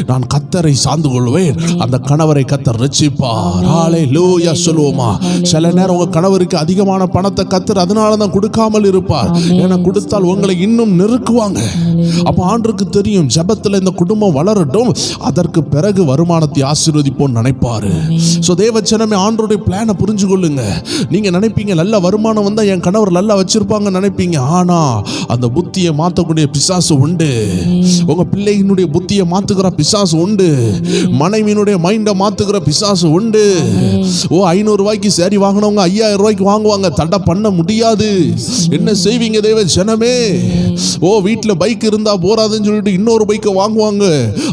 [SPEAKER 1] நான் கர்த்தரை சார்ந்து கொள்வேன். அந்த கணவரை கர்த்தர் ரட்சிப்பார். ஹல்லேலூயா சொல்லுவோமா? சில நேரம் உங்க கணவருக்கு அதிகமான பணத்தை கர்த்தர் அதனால தான் கொடுக்காமல் இருப்பார். ஏன்னா கொடுத்தால் உங்களை இன்னும் நெருக்குவாங்க. அப்ப ஆண்டவருக்கு தெரியும், ஜெபத்துல இந்த குடும்பம் வளரட்டும், அதற்கு பிறகு வருமானத்தை ஆசீர்வதிப்போம் நினைப்பாரு. சோ தேவச்சனமே, ஆண்டவருடைய பிளானை புரிஞ்சு கொள்ளுங்க. நீங்க நினைப்பீங்க நல்ல வருமானம் வந்தா என் கணவர் நல்லா வச்சிருப்பாங்க நினைப்பீங்க. ஆனா அந்த புத்தியை மாத்தக்கூடிய பிசாசு உண்டு. உங்க பிள்ளையினுடைய புத்தியை மாத்துகிற பிசாசு உண்டு. மனைவியினுடைய மைண்டை மாத்துகிற பிசாசு உண்டு. 500 ரூபாய்க்கு சேரி வாங்கினவங்க 5000 ரூபாய்க்கு வாங்குவாங்க. தடை பண்ண முடியாது. என்ன செய்வீங்க தேவ ஜனமே? வீட்டில் பைக் இருந்தா போறாதுன்னு சொல்லிட்டு இன்னொரு பைக்கை வாங்குவாங்க.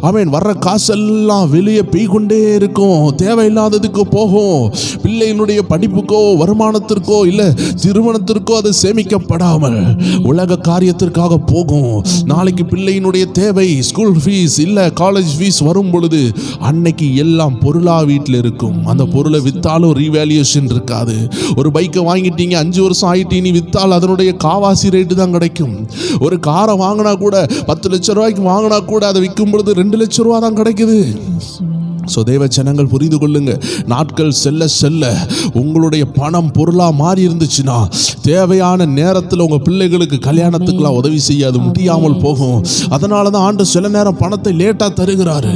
[SPEAKER 1] அவன் வர்ற காசெல்லாம் வெளியே பெய்கொண்டே இருக்கும், தேவையில்லாததுக்கு போகும். பிள்ளையினுடைய படிப்புக்கோ வருமானத்திற்கோ இல்ல திருமணத்திற்கோ அது சேமிக்கப்படாமல் உலக காரியத்திற்காக போகும். நாளைக்கு பிள்ளையினுடைய தேவை, ஸ்கூல் ஃபீஸ் இல்ல காலேஜ் ஃபீஸ் வரும் பொழுது அன்னைக்கு எல்லாம் பொருளா வீட்டில் இருக்கும். அந்த பொருளை வித்தாலும் ரீவேல்யூஷன் இருக்காது. ஒரு பைக்கை வாங்கிட்டீங்க, 5 வருஷம் ஆயிட்டு, நீ வித்தால் அதனுடைய காவாசி ரேட்டு தான் கிடைக்கும். ஒரு காரை வாங்கினா கூட 10 லட்சம் ரூபாய்க்கு வாங்கினா கூட அதை விற்கும் பொழுது 2 லட்சம் ரூபா தான் கிடைக்குது. ஸோ தேவ ஜனங்கள் புரிந்து கொள்ளுங்க, நாட்கள் செல்ல செல்ல உங்களுடைய பணம் பொருளாக மாறி இருந்துச்சுன்னா தேவையான நேரத்தில் உங்கள் பிள்ளைகளுக்கு கல்யாணத்துக்கெல்லாம் உதவி செய்யாது முடியாமல் போகும். அதனால தான் ஆண்டு சில நேரம் பணத்தை லேட்டாக தருகிறாரு.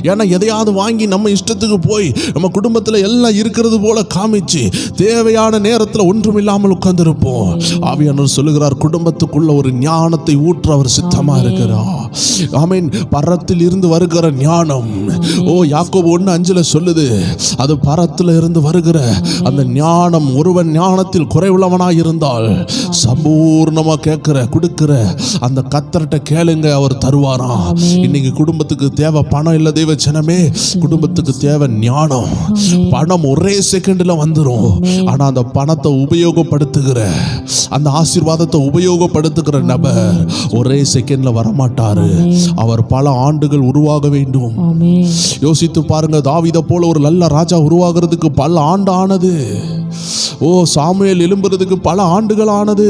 [SPEAKER 1] ஏன்னா எதையாவது வாங்கி நம்ம இஷ்டத்துக்கு போய் நம்ம குடும்பத்தில் எல்லாம் இருக்கிறது போல காமிச்சு தேவையான நேரத்தில் ஒன்றும் இல்லாமல் உட்கார்ந்துருப்போம். ஆவியானவர் சொல்லுகிறார், குடும்பத்துக்குள்ள ஒரு ஞானத்தை ஊற்ற அவர் சித்தமாக இருக்கிறார். ஆமீன். பரத்தில் இருந்து வருகிற ஞானம், யாக்கோபு 1:5 சொல்லுது, அது பரத்தில் இருந்து வருகிற அந்த ஞானம். ஒருவன் ஞானத்தில் குறைவுள்ளவனாய் இருந்தால் சம்பூர்ணமா கொடுக்கிற அந்த கர்த்தர்ட்ட கேளுங்க, அவர் தருவாராம். இன்னைக்கு குடும்பத்துக்கு தேவை பணம் இல்ல தேவ ஜனமே, குடும்பத்துக்கு தேவை ஞானம். பணம் ஒரே செகண்ட்ல வந்துடும். ஆனா அந்த பணத்தை உபயோகப்படுத்துகிற, அந்த ஆசீர்வாதத்தை உபயோகப்படுத்துகிற நபர் ஒரே செகண்ட்ல வரமாட்டாரு. அவர் பல ஆண்டுகள் உருவாக வேண்டும். யோசித்து யோசித்து பாருங்க, தாவீதை போல ஒரு நல்ல ராஜா உருவாகிறதுக்கு பல ஆண்டு ஆனது. சாமுவேல் எழும்புறதுக்கு பல ஆண்டுகள் ஆனது.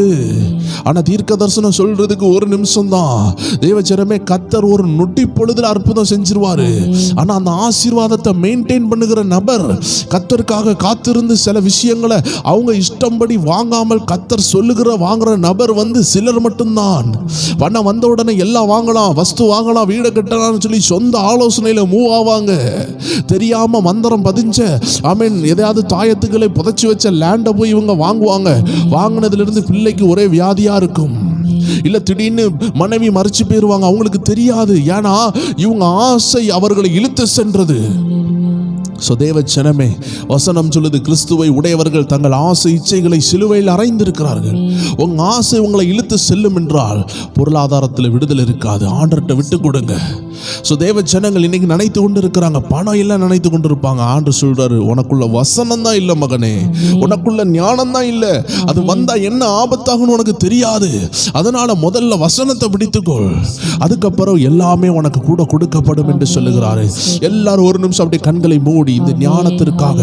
[SPEAKER 1] ஆனா தீர்க்க தரிசனம் சொல்றதுக்கு ஒரு நிமிஷம் தான். தேவச்சரமே, கத்தர் ஒரு நொட்டி பொழுதுல அற்புதம் செஞ்சிருவாரு. ஆனா அந்த ஆசீர்வாதத்தை மெயின்டைன் பண்ணுகிற நபர், கத்தருக்காக காத்திருந்து சில விஷயங்களை அவங்க இஷ்டம்படி வாங்காமல் கத்தர் சொல்லுகிற வாங்குற நபர் சிலர் மட்டும்தான். பணம் வந்த உடனே எல்லாம் வாங்கலாம், வஸ்து வாங்கலாம், வீடு கட்டலாம்னு சொல்லி சொந்த ஆலோசனையில மூவ் ஆவாங்க. தெரியாம மந்திரம் பதிஞ்ச எதையாவது தாயத்துக்களை புதைச்சி வச்ச லேண்டை போய் இவங்க வாங்குவாங்க. வாங்கினதுல இருந்து பிள்ளைக்கு ஒரே வியாதியா இருக்கும். இல்ல திடீர்னு மனைவி மறிச்சு போயிருவாங்க, அவங்களுக்கு தெரியாது. ஏன்னா இவங்க ஆசை அவர்களை இழுத்து சென்றது. தேவச்சனமே, வசனம் சொல்லுது, கிறிஸ்துவை உடையவர்கள் தங்கள் ஆசை இச்சைகளை சிலுவையில் அறைந்திருக்கிறார்கள். உங்க ஆசை உங்களை இழுத்து செல்லும் என்றால் பொருளாதாரத்தில் விடுதலை இருக்காது. ஆண்டர்கிட்ட விட்டு கொடுங்க. தேவச்சனங்கள் இன்னைக்கு நினைத்து கொண்டு இருக்கிறாங்க, பணம் இல்லை நினைத்து கொண்டு இருப்பாங்க. ஆண்டவர் சொல்றாரு, உனக்குள்ள வசனம் தான் இல்லை மகனே, உனக்குள்ள ஞானம் தான் இல்லை. அது வந்தா என்ன ஆபத்தாகும்னு உனக்கு தெரியாது. அதனால முதல்ல வசனத்தை பிடித்துக்கொள், அதுக்கப்புறம் எல்லாமே உனக்கு கூட கொடுக்கப்படும் என்று சொல்லுகிறாரு. எல்லாரும் ஒரு நிமிஷம் அப்படியே கண்களை மூடி இந்த ஞானத்திற்காக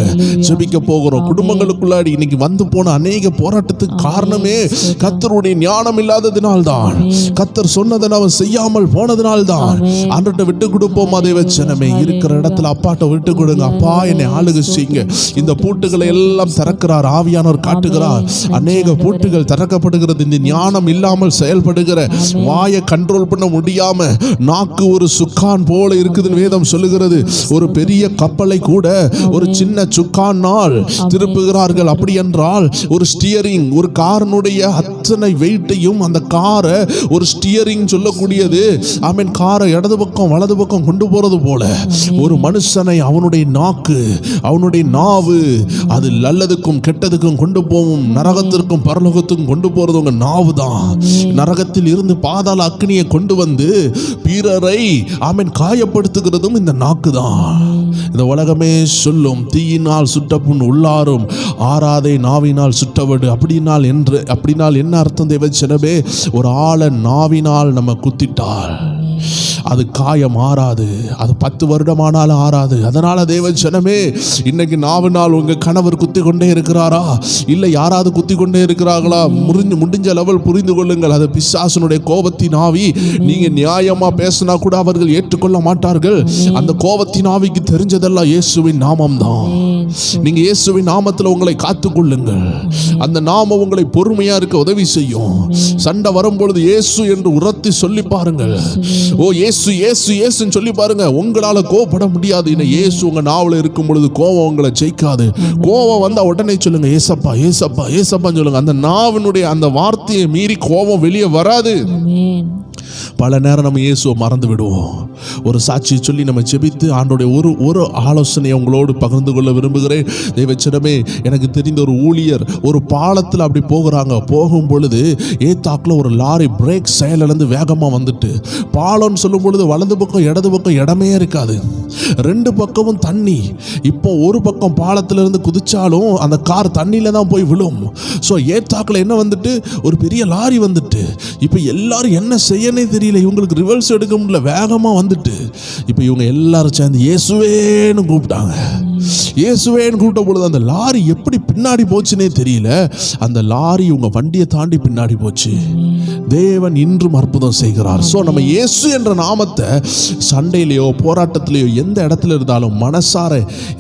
[SPEAKER 1] ஜெபிக்க போகிறோம். குடும்பங்களுக்குள்ளாடி இன்னைக்கு வந்து போன அநேக போராட்டத்துக்கு காரணமே கர்த்தருடைய ஞானம் இல்லாததினால்தான். கர்த்தர் சொன்னதை அவன் செய்யாமல் போனதினால்தான். ஆண்டவர்கிட்ட விட்டு கொடுப்போமா தேவச்சனமே? இருக்கிற இடத்துல அப்பாட்ட விட்டு கொடுங்க. அப்பா, என்னை ஆளுகை செய்யுங்க. இந்த பூட்டுகளை எல்லாம் திறக்கிறார் ஆவியானவர், காட்டுகிறார். அநேக பூட்டுகள் திறக்கப்படுகிறது. இந்த ஞானம் இல்லாமல் செயல்படுகிற வாயை கண்ட்ரோல் பண்ண முடியாம நாக்கு ஒரு சுக்கான் போல இருக்குதுன்னு வேதம் சொல்லுகிறது. ஒரு பெரிய கப்பலை கூட ஒரு சின்ன சுக்கானால் திருப்புகிறார்கள். அப்படி என்றால் ஒரு ஸ்டியரிங், ஒரு காரனுடைய அத்தனை வெயிட்டையும் அந்த காரை ஒரு ஸ்டியரிங் சொல்லக்கூடியது, காரை இடது பக்கம் வலது பக்கம் கொண்டு போறது போல ஒரு மனுஷனை அவனுடைய நாக்கு, அவனுடைய நாவு, அது நல்லதுக்கும் கெட்டதுக்கும் கொண்டு போகும். நரகத்திற்கும் பரலோகத்துக்கும் கொண்டு போறது உங்க நாவு தான். நரகத்தில் இருந்து பாதாள அக்னியை கொண்டு வந்து பிறரை காயப்படுத்துகிறதும் இந்த நாக்கு தான். இந்த உலகமே சொல்லும், தீயினால் சுட்ட புண் உள்ளாரும், ஆறாதே நாவினால் சுட்டவடு. அப்படினால் என்ன அர்த்தம் தேவச்சனமே? ஒரு ஆளை நாவினால் நம்ம குத்திட்டால் அது காயம் ஆறாது, அது 10 வருடமானாலும் ஆறாது. அதனால தேவச்சனமே, இன்னைக்கு நாவினால் உங்க கணவர் குத்தி கொண்டே இருக்கிறாரா, இல்லை யாராவது குத்தி கொண்டே இருக்கிறார்களா? முடிஞ்ச லெவல் புரிந்து கொள்ளுங்கள், அது பிசாசனுடைய கோபத்தின் ஆவி. நீங்க நியாயமா பேசினா கூட அவர்கள் ஏற்றுக்கொள்ள மாட்டார்கள். அந்த கோபத்தின் ஆவிக்கு தெரிஞ்சதெல்லாம் இயேசுவின் நாமம் தான். நீங்க இயேசுவின் நாமத்தில் உங்களை காத்துக்கொள்ளுங்கள். அந்த நாமம் உங்களை பொறுமையா இருக்க உதவி செய்யும். சண்டை வரும்பொழுது இயேசு என்று உரத்தி சொல்லி பாருங்கள். இயேசு இயேசு இயேசுன்னு சொல்லி பாருங்க. உங்களால கோபப்பட முடியாது. இயேசு உங்க நாவல இருக்கும் பொழுது கோபம் உங்களை ஜெயிக்காது. கோபம் வந்தா உடனே சொல்லுங்க, ஏசப்பா ஏசப்பா ஏசப்பான்னு சொல்லுங்க. அந்த நாவினுடைய அந்த வார்த்தையை மீறி கோபம் வெளியே வராது. பல நேரம் நம்ம இயேசுவை மறந்து விடுவோம். ஒரு சாட்சியை சொல்லி நம்ம ஜெபித்து ஆண்டோடைய ஒரு ஆலோசனையை உங்களோடு பகிர்ந்து கொள்ள விரும்புகிறேன். தேவச்சனமே, எனக்கு தெரிந்த ஒரு ஊழியர் ஒரு பாலத்தில் அப்படி போகிறாங்க. போகும் பொழுது ஏத்தாக்கில் ஒரு லாரி பிரேக் செயலிழந்து வேகமாக வந்துட்டு, பாலம்னு சொல்லும் பொழுது வலது பக்கம் இடது பக்கம் இடமே இருக்காது, 2 பக்கமும் தண்ணி. இப்போ ஒரு பக்கம் பாலத்திலிருந்து குதிச்சாலும் அந்த கார் தண்ணியில தான் போய் விழும். ஏத்தாக்கில் என்ன வந்துட்டு, ஒரு பெரிய லாரி வந்துட்டு, இப்போ எல்லாரும் என்ன செய்யனே தெரியல. இவங்களுக்கு ரிவர்ஸ் எடுக்க முடியல, வேகமாக வந்துட்டு. இப்போ இவங்க எல்லாரும் சேர்ந்து இயேசுவேன்னு கூப்பிட்டாங்க. இயேசுவேன்னு கூப்பிட்ட பொழுது அந்த லாரி எப்படி பின்னாடி போச்சுன்னே தெரியல. அந்த லாரி உங்க வண்டியை தாண்டி பின்னாடி போச்சு. தேவன் இன்றும் அற்புதம் செய்கிறார். நம்ம இயேசு என்ற நாமத்தை சண்டையிலையோ போராட்டத்திலேயோ எந்த இடத்துல இருந்தாலும் மனசார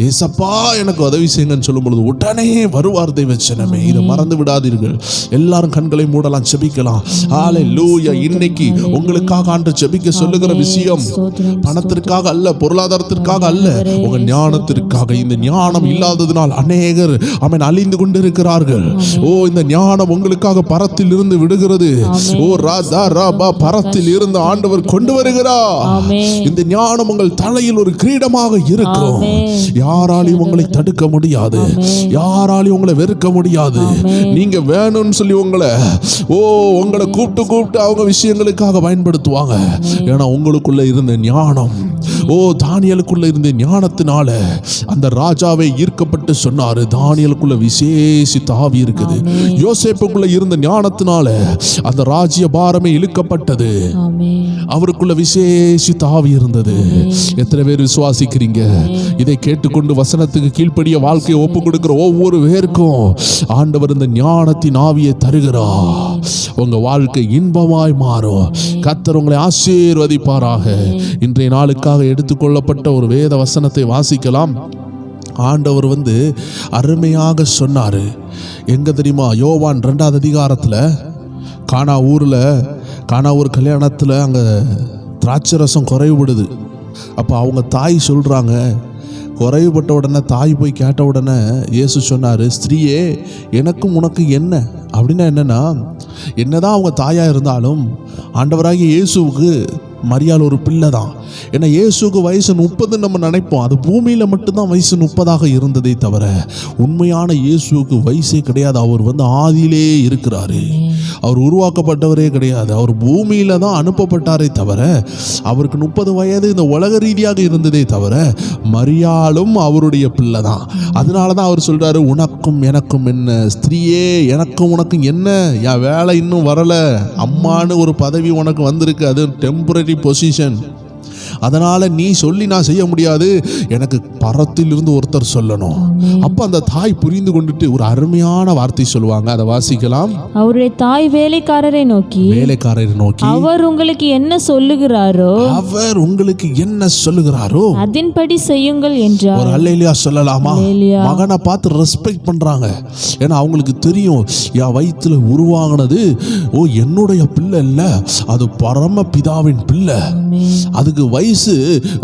[SPEAKER 1] ஏசப்பா எனக்கு உதவி செய்யுங்கன்னு சொல்லும் பொழுது உடனே வருவார் தேவச்சனமே. இதை மறந்து விடாதீர்கள். எல்லாரும் கண்களை மூடலாம், ஜெபிக்கலாம். ஹல்லேலூயா. இன்னைக்கு உங்களுக்காக ஆண்டு ஜெபிக்க சொல்லுகிற விஷயம் பணத்திற்காக அல்ல, பொருளாதாரத்திற்காக அல்ல, உங்க ஞானத்திற்காக. இந்த ஞானம் இல்லாததினால் அநேகர் அழிந்து கொண்டிருக்கிறார்கள். இந்த ஞானம் உங்களுக்காக பரத்தில் இருந்து விடுகிறது. பரத்தில் இருந்து ஆண்டவர் கொண்டு வருகிறார். இந்த ஞானம் உங்கள் தலையில் ஒரு கிரீடமாக இருக்கும். யாராலையும் உங்களை தடுக்க முடியாது, யாராலையும் உங்களை வெறுக்க முடியாது. நீங்க வேணும்னு சொல்லி உங்களை கூப்பிட்டு அவங்க விஷயங்களுக்காக பயன்படுத்துவாங்க. ஏன்னா உங்களுக்குள்ள இருந்த ஞானம் ஓ தானியேலுக்குள்ள இருந்த ஞானத்தினால அந்த ராஜாவை ஈர்க்கப்பட்டு சொன்னாரு, தானியேலுக்குள்ள விசேஷித்த ஆவி இருக்குது. யோசேப்புக்குள்ள இருந்த ஞானத்தினால அந்த ராஜ்ய பாரமே இழுக்கப்பட்டது. அவருக்குள்ள விசேஷித்த ஆவி இருந்தது. எத்தனை பேர் விசுவாசிக்கிறீங்க? இதை கேட்டுக்கொண்டு வசனத்துக்கு கீழ்ப்படிய வாழ்க்கையை ஒப்பு கொடுக்கிற ஒவ்வொரு பேருக்கும் ஆண்டவர் இந்த ஞானத்தின் ஆவியை தருகிறார். உங்க வாழ்க்கை இன்பமாய் மாறும். கர்த்தர் உங்களை ஆசீர்வதிப்பாராக. இன்றைய நாளுக்காக எடுத்துக்கொள்ளப்பட்ட ஒரு வேத வசனத்தை வாசிக்கலாம். ஆண்டவர் அருமையாக சொன்னாரு. எங்க தெரியுமா? யோவான் 2வது அதிகாரத்துல கானா ஊர் கல்யாணத்துல அங்க திராட்சை ரசம் குறைவுபடுது. அப்போ அவங்க தாய் சொல்றாங்க, குறைவுபட்ட உடனே தாய் போய் கேட்ட உடனே இயேசு சொன்னார், ஸ்திரீயே எனக்கும் உனக்கு என்ன அப்படின்னா என்னன்னா, என்னதான் அவங்க தாயா இருந்தாலும் ஆண்டவராகிய இயேசுவுக்கு மரியாள் ஒரு பிள்ளை தான். ஏன்னா இயேசுக்கு வயசு 30 நம்ம நினைப்போம். அது பூமியில் மட்டும்தான் வயசு 30 இருந்ததே தவிர உண்மையான இயேசுக்கு வயசே கிடையாது. அவர் ஆதியிலே இருக்கிறாரு. அவர் உருவாக்கப்பட்டவரே கிடையாது. அவர் பூமியில தான் அனுப்பப்பட்டாரே தவிர அவருக்கு 30 வயது இந்த உலக ரீதியாக இருந்ததே தவிர மரியாளும் அவருடைய பிள்ளை தான். அதனால தான் அவர் சொல்றாரு, உனக்கும் எனக்கும் என்ன, ஸ்திரீயே எனக்கும் உனக்கும் என்ன, என் வேலை இன்னும் வரல, அம்மானு ஒரு பதவி உனக்கு வந்திருக்கு, அது டெம்பரரி பொசிஷன். அதனால நீ சொல்லி நான் செய்ய முடியாது, எனக்கு பரத்தில் இருந்து ஒருத்தர் சொல்லணும். அப்ப அந்த தாய் புரிந்து கொண்டுட்டு ஒரு அருமையான வார்த்தை சொல்லுவாங்க. அதை வாசிக்கலாம்.
[SPEAKER 2] அவருடைய தாய் வேலைக்காரரை நோக்கி
[SPEAKER 1] அவர்
[SPEAKER 2] உங்களுக்கு என்ன சொல்லுகிறாரோ அதன்படி செய்யுங்கள் என்றார்.
[SPEAKER 1] ஒரு அல்லேலூயா சொல்லலாமா? மகனை பார்த்து ரெஸ்பெக்ட் பண்றாங்க. ஏன்னா அவங்களுக்கு தெரியும், என் வயிற்றுல உருவாகினது என்னுடைய பிள்ளை இல்ல, அது பரம பிதாவின் பிள்ளை. அதுக்கு வயசு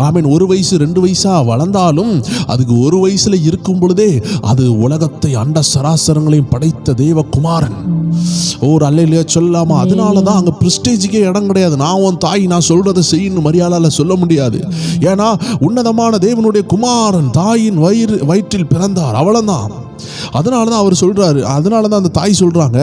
[SPEAKER 1] 1 வயசு 2 வயசா வளர்ந்தாலும் அதுக்கு 1 வயசுல இருக்கும் பொழுதே அது உலகத்தை அண்ட சராசரங்களையும் படைத்த தேவகுமாரன். ஒரு அல்லேலூயா சொல்லலாமா? அதனாலதான் அங்க பிரெஸ்டீஜுக்கே இடம் கிடையாது. நான் உன் தாய், நான் சொல்றதை செய்யணும் மரியாளால சொல்ல முடியாது. ஏன்னா உன்னதமான தேவனுடைய குமாரன் தாயின் வயிற்றில் பிறந்தார், அவ்வளவுதான். அதனாலதான் அவர் சொல்றாரு, அதனாலதான் அந்த தாய் சொல்றாங்க,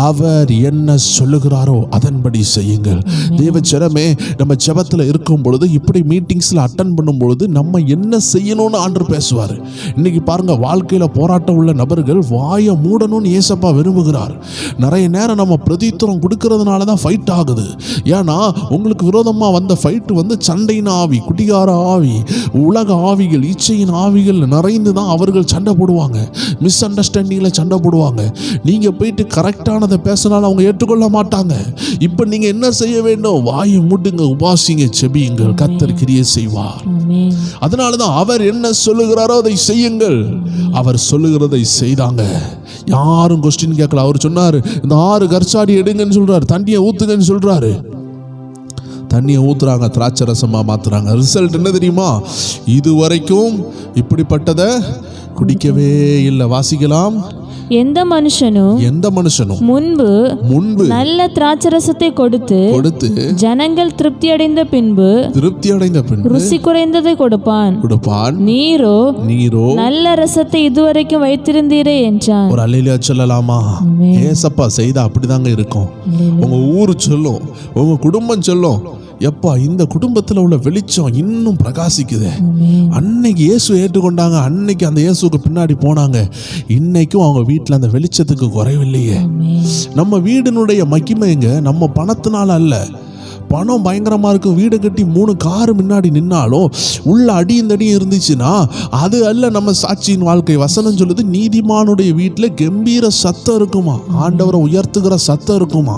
[SPEAKER 1] அவர் என்ன சொல்லுகிறாரோ அதன்படி செய்யுங்கள். தேவச்சரமே, நம்ம ஜெபத்துல இருக்கும் பொழுது, இப்படி மீட்டிங்ஸ்ல அட்டன் பண்ணும் பொழுது நம்ம என்ன செய்யணும்னு ஆண்டவர் பேசுவார். இன்னைக்கு பாருங்க, வாழ்க்கையில போராட்டம் உள்ள நபர்கள் வாயை மூடணும்னு ஏசப்பா விரும்புகிறார். நிறைய நேரம் நம்ம பிரதித்துவம் கொடுக்கறதுனால தான் ஃபைட் ஆகுது. ஏன்னா உங்களுக்கு விரோதமா வந்த ஃபைட் சண்டையின் ஆவி, குடிகார ஆவி, உலக ஆவிகள், இச்சையின் ஆவிகள் நிறைந்து தான் அவர்கள் சண்டை போடுவாங்க. மிஸ் அண்டர்ஸ்டாண்டிங்ல சண்டை போடுவாங்க. நீங்க போயிட்டு கரெக்டானதை பேசினாலும் அவங்க ஏற்றுக்கொள்ள மாட்டாங்க. இப்ப நீங்க என்ன செய்ய வேண்டும்? வாயை மூடுங்க, உபாசிங்க, செபியுங்கள், கர்த்தர் கிரியை செய்வார். அதனாலதான் அவர் என்ன சொல்லுகிறாரோ அதை செய்யுங்கள். அவர் சொல்லுகிறதை செய்தாங்க. யாரும் கொஸ்டின் கேட்கல. அவர் சொன்னாரு, இந்த 6 கற்சாடி எடுங்கன்னு சொல்றாரு, தண்ணியை ஊத்துங்கன்னு சொல்றாரு. தண்ணியை ஊத்துறாங்க, திராட்சை ரசமா மாத்துறாங்க. ரிசல்ட் என்ன தெரியுமா? இதுவரைக்கும் இப்படிப்பட்டதை குடிக்கவே இல்லை. வாசிக்கலாம்.
[SPEAKER 2] எந்த மனுஷனும் முன்பு நல்ல திராட்சரசத்தை கொடுத்து ஜனங்கள் திருப்தி அடைந்த பின்பு ருசி குறைந்ததை கொடுப்பான். நீரோ நல்ல ரசத்தை இதுவரைக்கும் வைத்திருந்தீரே என்றான்.
[SPEAKER 1] ஒரு அல்லேலூயா சொல்லலாமா? ஏசப்பா செய்தா அப்படிதாங்க இருக்கும். உங்க ஊரு சொல்லும், உங்க குடும்பம் சொல்லும், எப்பா இந்த குடும்பத்தில் உள்ள வெளிச்சம் இன்னும் பிரகாசிக்குது. அன்னைக்கு இயேசு ஏற்றுக்கொண்டாங்க, அன்னைக்கு அந்த இயேசுக்கு பின்னாடி போனாங்க, இன்னைக்கும் அவங்க வீட்டில் அந்த வெளிச்சத்துக்கு குறைவில்லையே. நம்ம வீடினுடைய மகிமைங்க நம்ம பணத்தினால அல்ல. பணம் பயங்கரமா இருக்கு, வீடு கட்டி 3 கார் முன்னாடி நின்னாலும் உள்ள அடியும் தடியும் இருந்துச்சுன்னா அது அல்ல நம்ம சாட்சியின் வாழ்க்கை. வசனம் சொல்லுது, நீதிமானுடைய வீட்டில் கம்பீர சத்தம் இருக்குமா, ஆண்டவரை உயர்த்துகிற சத்தம் இருக்குமா.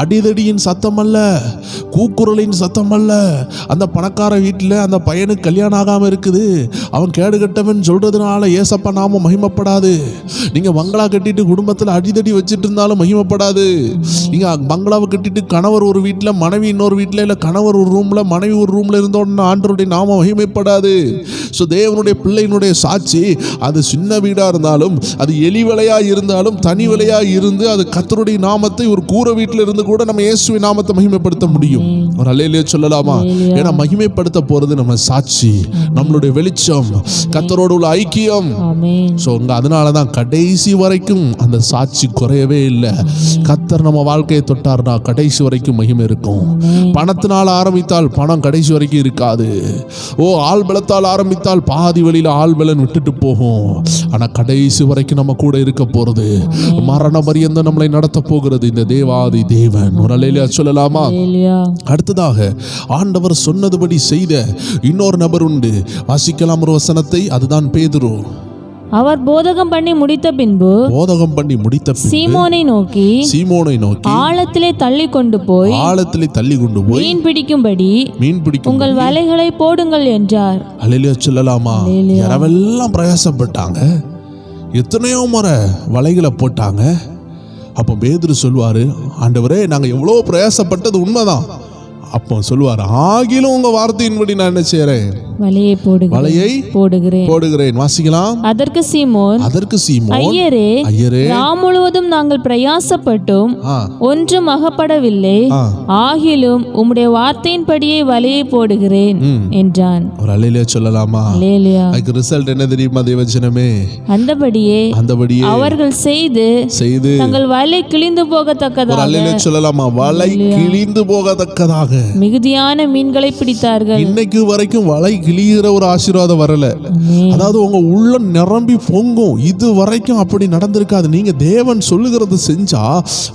[SPEAKER 1] அடிதடியின் சத்தம் அல்ல, கூக்குரலின் சத்தம் அல்ல. அந்த பணக்கார வீட்டில் அந்த பையனுக்கு கல்யாணம் ஆகாம இருக்குது, அவன் கேடு கட்டவன் சொல்றதுனால ஏசப்பா நாம மகிமைப்படாது. நீங்க பங்களா கட்டிட்டு குடும்பத்தில் அடிதடி வச்சுட்டு இருந்தாலும் மகிமைப்படாது. நீங்க பங்களாவை கட்டிட்டு கணவர் ஒரு வீட்டில், மனைவி இன்னொரு வீட்டில், இல்லை கணவர் ஒரு ரூம்ல, மனைவி ஒரு ரூம்ல இருந்தோம்னா ஆண்டவருடைய நாம மகிமைப்படாது. ஸோ தேவனுடைய பிள்ளையினுடைய சாட்சி அது சின்ன வீடா இருந்தாலும், அது எலி வலையா இருந்தாலும், தனி வலையா இருந்து, அது கர்த்தருடைய நாமத்தை ஒரு கூரை வீட்டில் இருந்து கூட நம்ம இயேசுவின் நாமத்தை மகிமைப்படுத்த முடியும். ஒரு அல்லேலூயா சொல்லலாமா? ஏன்னா மகிமைப்படுத்த போறது நம்ம சாட்சி, நம்மளுடைய வெளிச்சம், கர்த்தரோடு உள்ள ஐக்கியம். ஸோ அதனாலதான் கடைசி வரைக்கும் அந்த சாட்சி குறையவே இல்லை. கர்த்தர் நம்ம வாழ்க்கையை தொட்டார்னா கடைசி வரைக்கும் மகிமை இருக்கும். பணத்தினால் ஆரம்பித்தால் பணம் கடைசி வரைக்கும் இருக்காது. ஆள் பலத்தால் ஆரம்பித்தால் பாதி வழியில ஆள் பலன் விட்டுட்டு போகும். ஆனா கடைசி வரைக்கும் நம்ம கூட இருக்க போறது, மரண பரியந்தம் நம்மளை நடத்த போகிறது இந்த தேவாதி தேவன். ஒரு அல்லேலூயா சொல்லலாமா? அடுத்ததாக ஆண்டவர் சொன்னதுபடி செய்த இன்னொரு நபர் உண்டு. வாசிக்கலாம் ஒரு வசனத்தை. அதுதான் பேதுரு.
[SPEAKER 2] அவர் போதகம் பண்ணி முடித்த பின்பு சீமோனை நோக்கி ஆழத்திலே தள்ளி கொண்டு போய் மீன் பிடிக்கும்படி உங்கள் வலைகளை போடுங்கள் என்றார்.
[SPEAKER 1] அல்லேலூயா சொல்லலாமா? இரவெல்லாம் பிரயாசப்பட்டாங்க, எத்தனையோ முறை வலைகளை போட்டாங்க. அப்போ பேதுரு சொல்வாரு, ஆண்டவரே நாங்க எவ்வளோ பிரயாசப்பட்டது உண்மைதான். அப்போ சொல்லுவார், ஆகிலும் உங்க வார்த்தையின்படி நான் என்ன செய்றேன்?
[SPEAKER 2] வலையை
[SPEAKER 1] போடுகிறேன். வாசிக்கலாம்.
[SPEAKER 2] அதற்கு சீமோன் ஐயரே நாம் முழுவதும் நாங்கள் பிரயாசப்பட்டும் ஒன்றும் அகப்படவில்லை, ஆகிலும் உம்முடைய வார்த்தையின்படியே வலையை போடுகிறேன் என்றான்.
[SPEAKER 1] ஒரு அல்லேலூயா சொல்லலாமா? அதுக்கு ரிசல்ட் என்ன தெரியுமா தேவஜனமே?
[SPEAKER 2] அந்தபடியே அவர்கள் செய்து தங்கள் வலை கிழிந்து போகத்தக்கதாக,
[SPEAKER 1] ஒரு அல்லேலூயா சொல்லலாமா? வலை கிழிந்து போகத்தக்கதாக
[SPEAKER 2] மிகுதியான மீன்களை பிடித்தார்கள்.
[SPEAKER 1] இன்னைக்கு வரைக்கும் வலை கிழிகிற ஒரு ஆசீர்வாதம் வரல. அதாவது உங்க உள்ள நிரம்பி பொங்கும். இது வரைக்கும் அப்படி நடந்திருக்காது. நீங்க தேவன் சொல்லுகிறது செஞ்சா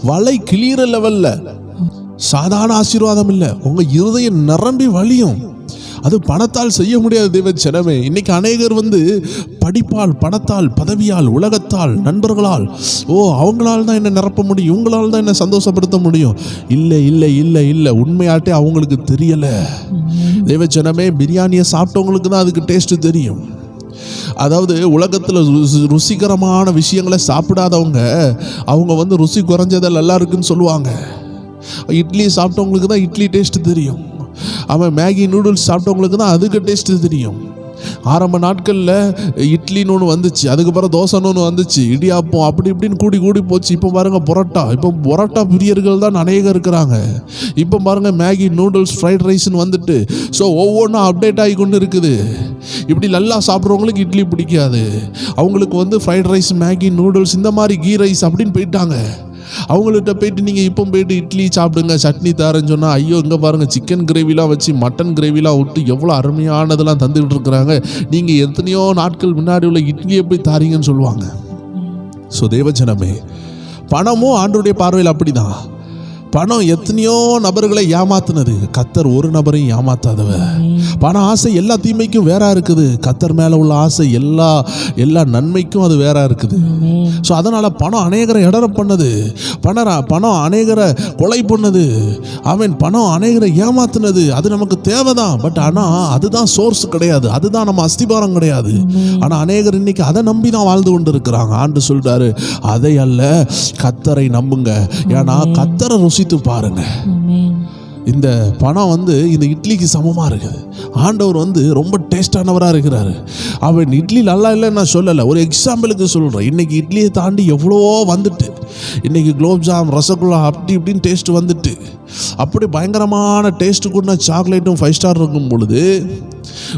[SPEAKER 1] வலை கிழிகிற லெவல்ல, சாதாரண ஆசீர்வாதம் இல்ல, உங்க இருதயம் நிரம்பி வழியும். அது பணத்தால் செய்ய முடியாது தேவஜனமே. இன்னைக்கு அநேகர் படிப்பால், பணத்தால், பதவியால், உலகத்தால், நண்பர்களால், அவங்களால தான் என்ன நிரப்ப முடியும், இவங்களால தான் என்ன சந்தோஷப்படுத்த முடியும். இல்லை இல்லை இல்லை இல்லை, உண்மையாட்டே அவங்களுக்கு தெரியல தேவஜனமே. பிரியாணியை சாப்பிட்டவங்களுக்கு தான் அதுக்கு டேஸ்ட் தெரியும். அதாவது உலகத்தில் ருசிகரமான விஷயங்களை சாப்பிடாதவங்க அவங்க ருசி குறைஞ்சதில் நல்லா இருக்குன்னு சொல்லுவாங்க. இட்லி சாப்பிட்டவங்களுக்கு தான் இட்லி டேஸ்ட் தெரியும். அவன் மேகி நூடுல்ஸ் சாப்பிட்டவங்களுக்கு தான் அதுக்கு டேஸ்ட் தெரியும். ஆரம்ப நாட்களில் இட்லின்னு ஒன்று வந்துச்சு, அதுக்கப்புறம் தோசைன்னு ஒன்று வந்துச்சு, இடியாப்பம், அப்படி இப்படின்னு கூடி போச்சு. இப்போ பாருங்க பரோட்டா. இப்போ பரோட்டா பிரியர்கள் தான் அநேகம் இருக்கிறாங்க. இப்போ பாருங்க மேகி நூடுல்ஸ், ஃப்ரைட் ரைஸ்ன்னு வந்துட்டு, ஸோ ஒவ்வொன்றும் அப்டேட் ஆகி கொண்டு இருக்குது. இப்படி நல்லா சாப்பிட்றவங்களுக்கு இட்லி பிடிக்காது, அவங்களுக்கு ஃப்ரைட் ரைஸ், மேகி நூடுல்ஸ், இந்த மாதிரி கீ ரைஸ் அப்படின்னு போயிட்டாங்க. அவங்கள்ட்ட போயிட்டு நீங்கள் இப்போ போயிட்டு இட்லி சாப்பிடுங்க, சட்னி தரேன்னு சொன்னால், ஐயோ இங்கே பாருங்கள் சிக்கன் கிரேவிலாம் வச்சு, மட்டன் கிரேவிலாம் விட்டு எவ்வளோ அருமையானதெல்லாம் தந்துக்கிட்டு இருக்கிறாங்க, நீங்கள் எத்தனையோ நாட்கள் முன்னாடி உள்ள இட்லியை போய் தாரீங்கன்னு சொல்லுவாங்க. ஸோ தேவஜனமே, பணமும் ஆண்டவருடைய பார்வையில் அப்படி தான். பணம் எத்தனையோ நபர்களை ஏமாத்துனது, கர்த்தர் ஒரு நபரையும் ஏமாத்தாதவர். பண ஆசை எல்லா தீமைக்கும் வேற இருக்குது, கர்த்தர் மேல உள்ள ஆசை எல்லா நன்மைக்கும் அது வேற இருக்குது. ஸோ அதனால பணம் அநேகரை இடர பண்ணது, பணம் அநேகரை கொலை பண்ணது, பணம் அநேகரை ஏமாத்துனது. அது நமக்கு தேவைதான், பட் ஆனால் அதுதான் சோர்ஸ் கிடையாது, அதுதான் நம்ம அஸ்திபாரம் கிடையாது. ஆனால் அநேகர் இன்னைக்கு அதை நம்பி தான் வாழ்ந்து கொண்டு இருக்கிறாங்க. ஆண்டு சொல்றாரு, அதை அல்ல, கர்த்தரை நம்புங்க, ஏன்னா கர்த்தரை ருசித்து பாருங்க. இந்த பணம் இந்த இட்லிக்கு சமமாக இருக்குது. ஆண்டவர் ரொம்ப டேஸ்டானவராக இருக்கிறாரு. அவன் இட்லி நல்லா இல்லைன்னு நான் சொல்லலை, ஒரு எக்ஸாம்பிளுக்கு சொல்கிறேன். இன்றைக்கி இட்லியை தாண்டி எவ்வளவோ வந்துட்டு, இன்றைக்கி குலோப்ஜாம், ரசகுல்லா, அப்படி இப்படின்னு டேஸ்ட் வந்துட்டு, அப்படி பயங்கரமான டேஸ்ட்டு கூட சாக்லேட்டும் 5 ஸ்டார் இருக்கும் பொழுது,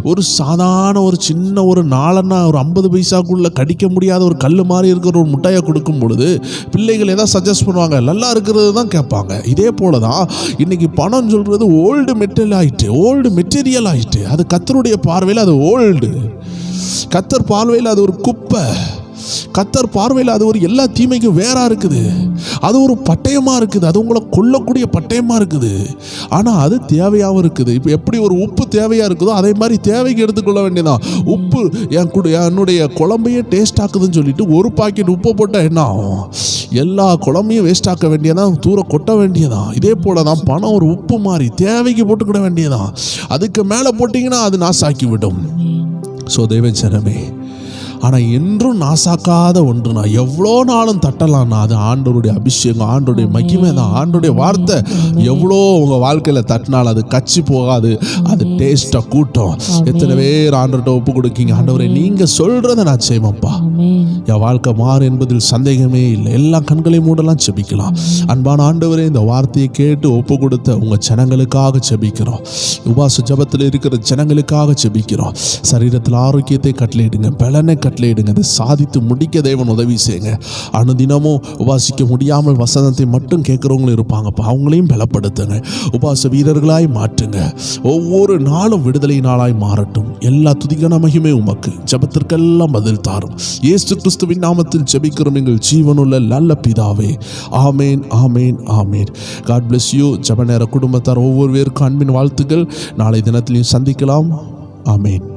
[SPEAKER 1] ஒரு சாதாரண ஒரு சின்ன ஒரு 4 ஒரு 50 பைசாக்குள்ள கடிக்க முடியாத ஒரு கல் மாதிரி இருக்கிற ஒரு முட்டையை கொடுக்கும் பொழுது பிள்ளைகள் எதாவது சஜஸ்ட் பண்ணுவாங்க, நல்லா இருக்கிறது தான் கேட்பாங்க. இதே போல தான் இன்னைக்கு பணம் சொல்கிறது ஓல்டு மெட்டீரியல் ஆயிட்டு. அது கர்த்தருடைய பார்வையில் அது ஓல்டு, கர்த்தர் பார்வையில் அது ஒரு குப்பை, கர்த்தர் பார்வையில் அது ஒரு எல்லா தீமைக்கும் வேறா இருக்குது. அது ஒரு பட்டயமாக இருக்குது, அது உங்களை கொல்லக்கூடிய பட்டயமாக இருக்குது. ஆனால் அது தேவையாகவும் இருக்குது. இப்போ எப்படி ஒரு உப்பு தேவையாக இருக்குதோ அதே மாதிரி தேவைக்கு எடுத்துக்கொள்ள வேண்டியதான். உப்பு என்னுடைய குழம்பையே டேஸ்ட் ஆக்குதுன்னு சொல்லிட்டு ஒரு பாக்கெட் உப்பை போட்டால் என்ன ஆகும்? எல்லா குழம்பையும் வேஸ்ட் ஆக்க வேண்டியதான், தூர கொட்ட வேண்டியதான். இதே போல தான் பணம் ஒரு உப்பு மாதிரி தேவைக்கு போட்டுக்கிட வேண்டியதான். அதுக்கு மேலே போட்டிங்கன்னா அது நாசாக்கி விடும். ஸோ தேவஜனமே, ஆனால் என்றும் நாசாக்காத ஒன்று, நான் எவ்வளோ நாளும் தட்டலாம்னா அது ஆண்டவருடைய அபிஷேகம், ஆண்டவருடைய மகிமை தான். ஆண்டவருடைய வார்த்தை எவ்வளோ உங்கள் வாழ்க்கையில் தட்டினாலும் அது கச்சி போகாது, அது டேஸ்ட்டாக கூட்டம். எத்தனை பேர் ஆண்டவர்கிட்ட ஒப்பு கொடுக்கீங்க, ஆண்டவரை நீங்கள் சொல்கிறத நான் செய்வேன்ப்பா, என் வாழ்க்கை மாறு என்பதில் சந்தேகமே இல்லை. எல்லா கண்களையும் மூடலாம், செபிக்கலாம். அன்பான ஆண்டவரே, இந்த வார்த்தையை கேட்டு ஒப்பு கொடுத்த உங்கள் ஜனங்களுக்காக செபிக்கிறோம். உபாச ஜபத்தில் இருக்கிற ஜனங்களுக்காக செபிக்கிறோம். சரீரத்தில் ஆரோக்கியத்தை கட்டளையிடுங்க, பலனை கட்டளையிடுங்க. அதை சாதித்து முடிக்க தேவன் உதவி செய்யுங்க. அனுதினமும் உபாசிக்க முடியாமல் வசனத்தை மட்டும் கேட்குறவங்களும் இருப்பாங்கப்பா, அவங்களையும் பலப்படுத்துங்க. உபாச வீரர்களாய் மாற்றுங்க. ஒவ்வொரு நாளும் விடுதலை நாளாய் மாறட்டும். எல்லா துதிக்கான மகிமை உமக்கு. ஜெபத்திற்கெல்லாம் பதில் தாரும். இயேசு கிறிஸ்துவின் நாமத்தில் ஜெபிக்கிறோம் எங்கள் ஜீவனுள்ள நல்ல பிதாவே. ஆமேன், ஆமேன், ஆமேன். God bless you. ஜெப நேர குடும்பத்தார் ஒவ்வொருவருக்கும் அன்பின் வாழ்த்துக்கள். நாளை தினத்திலையும் சந்திக்கலாம். ஆமேன்.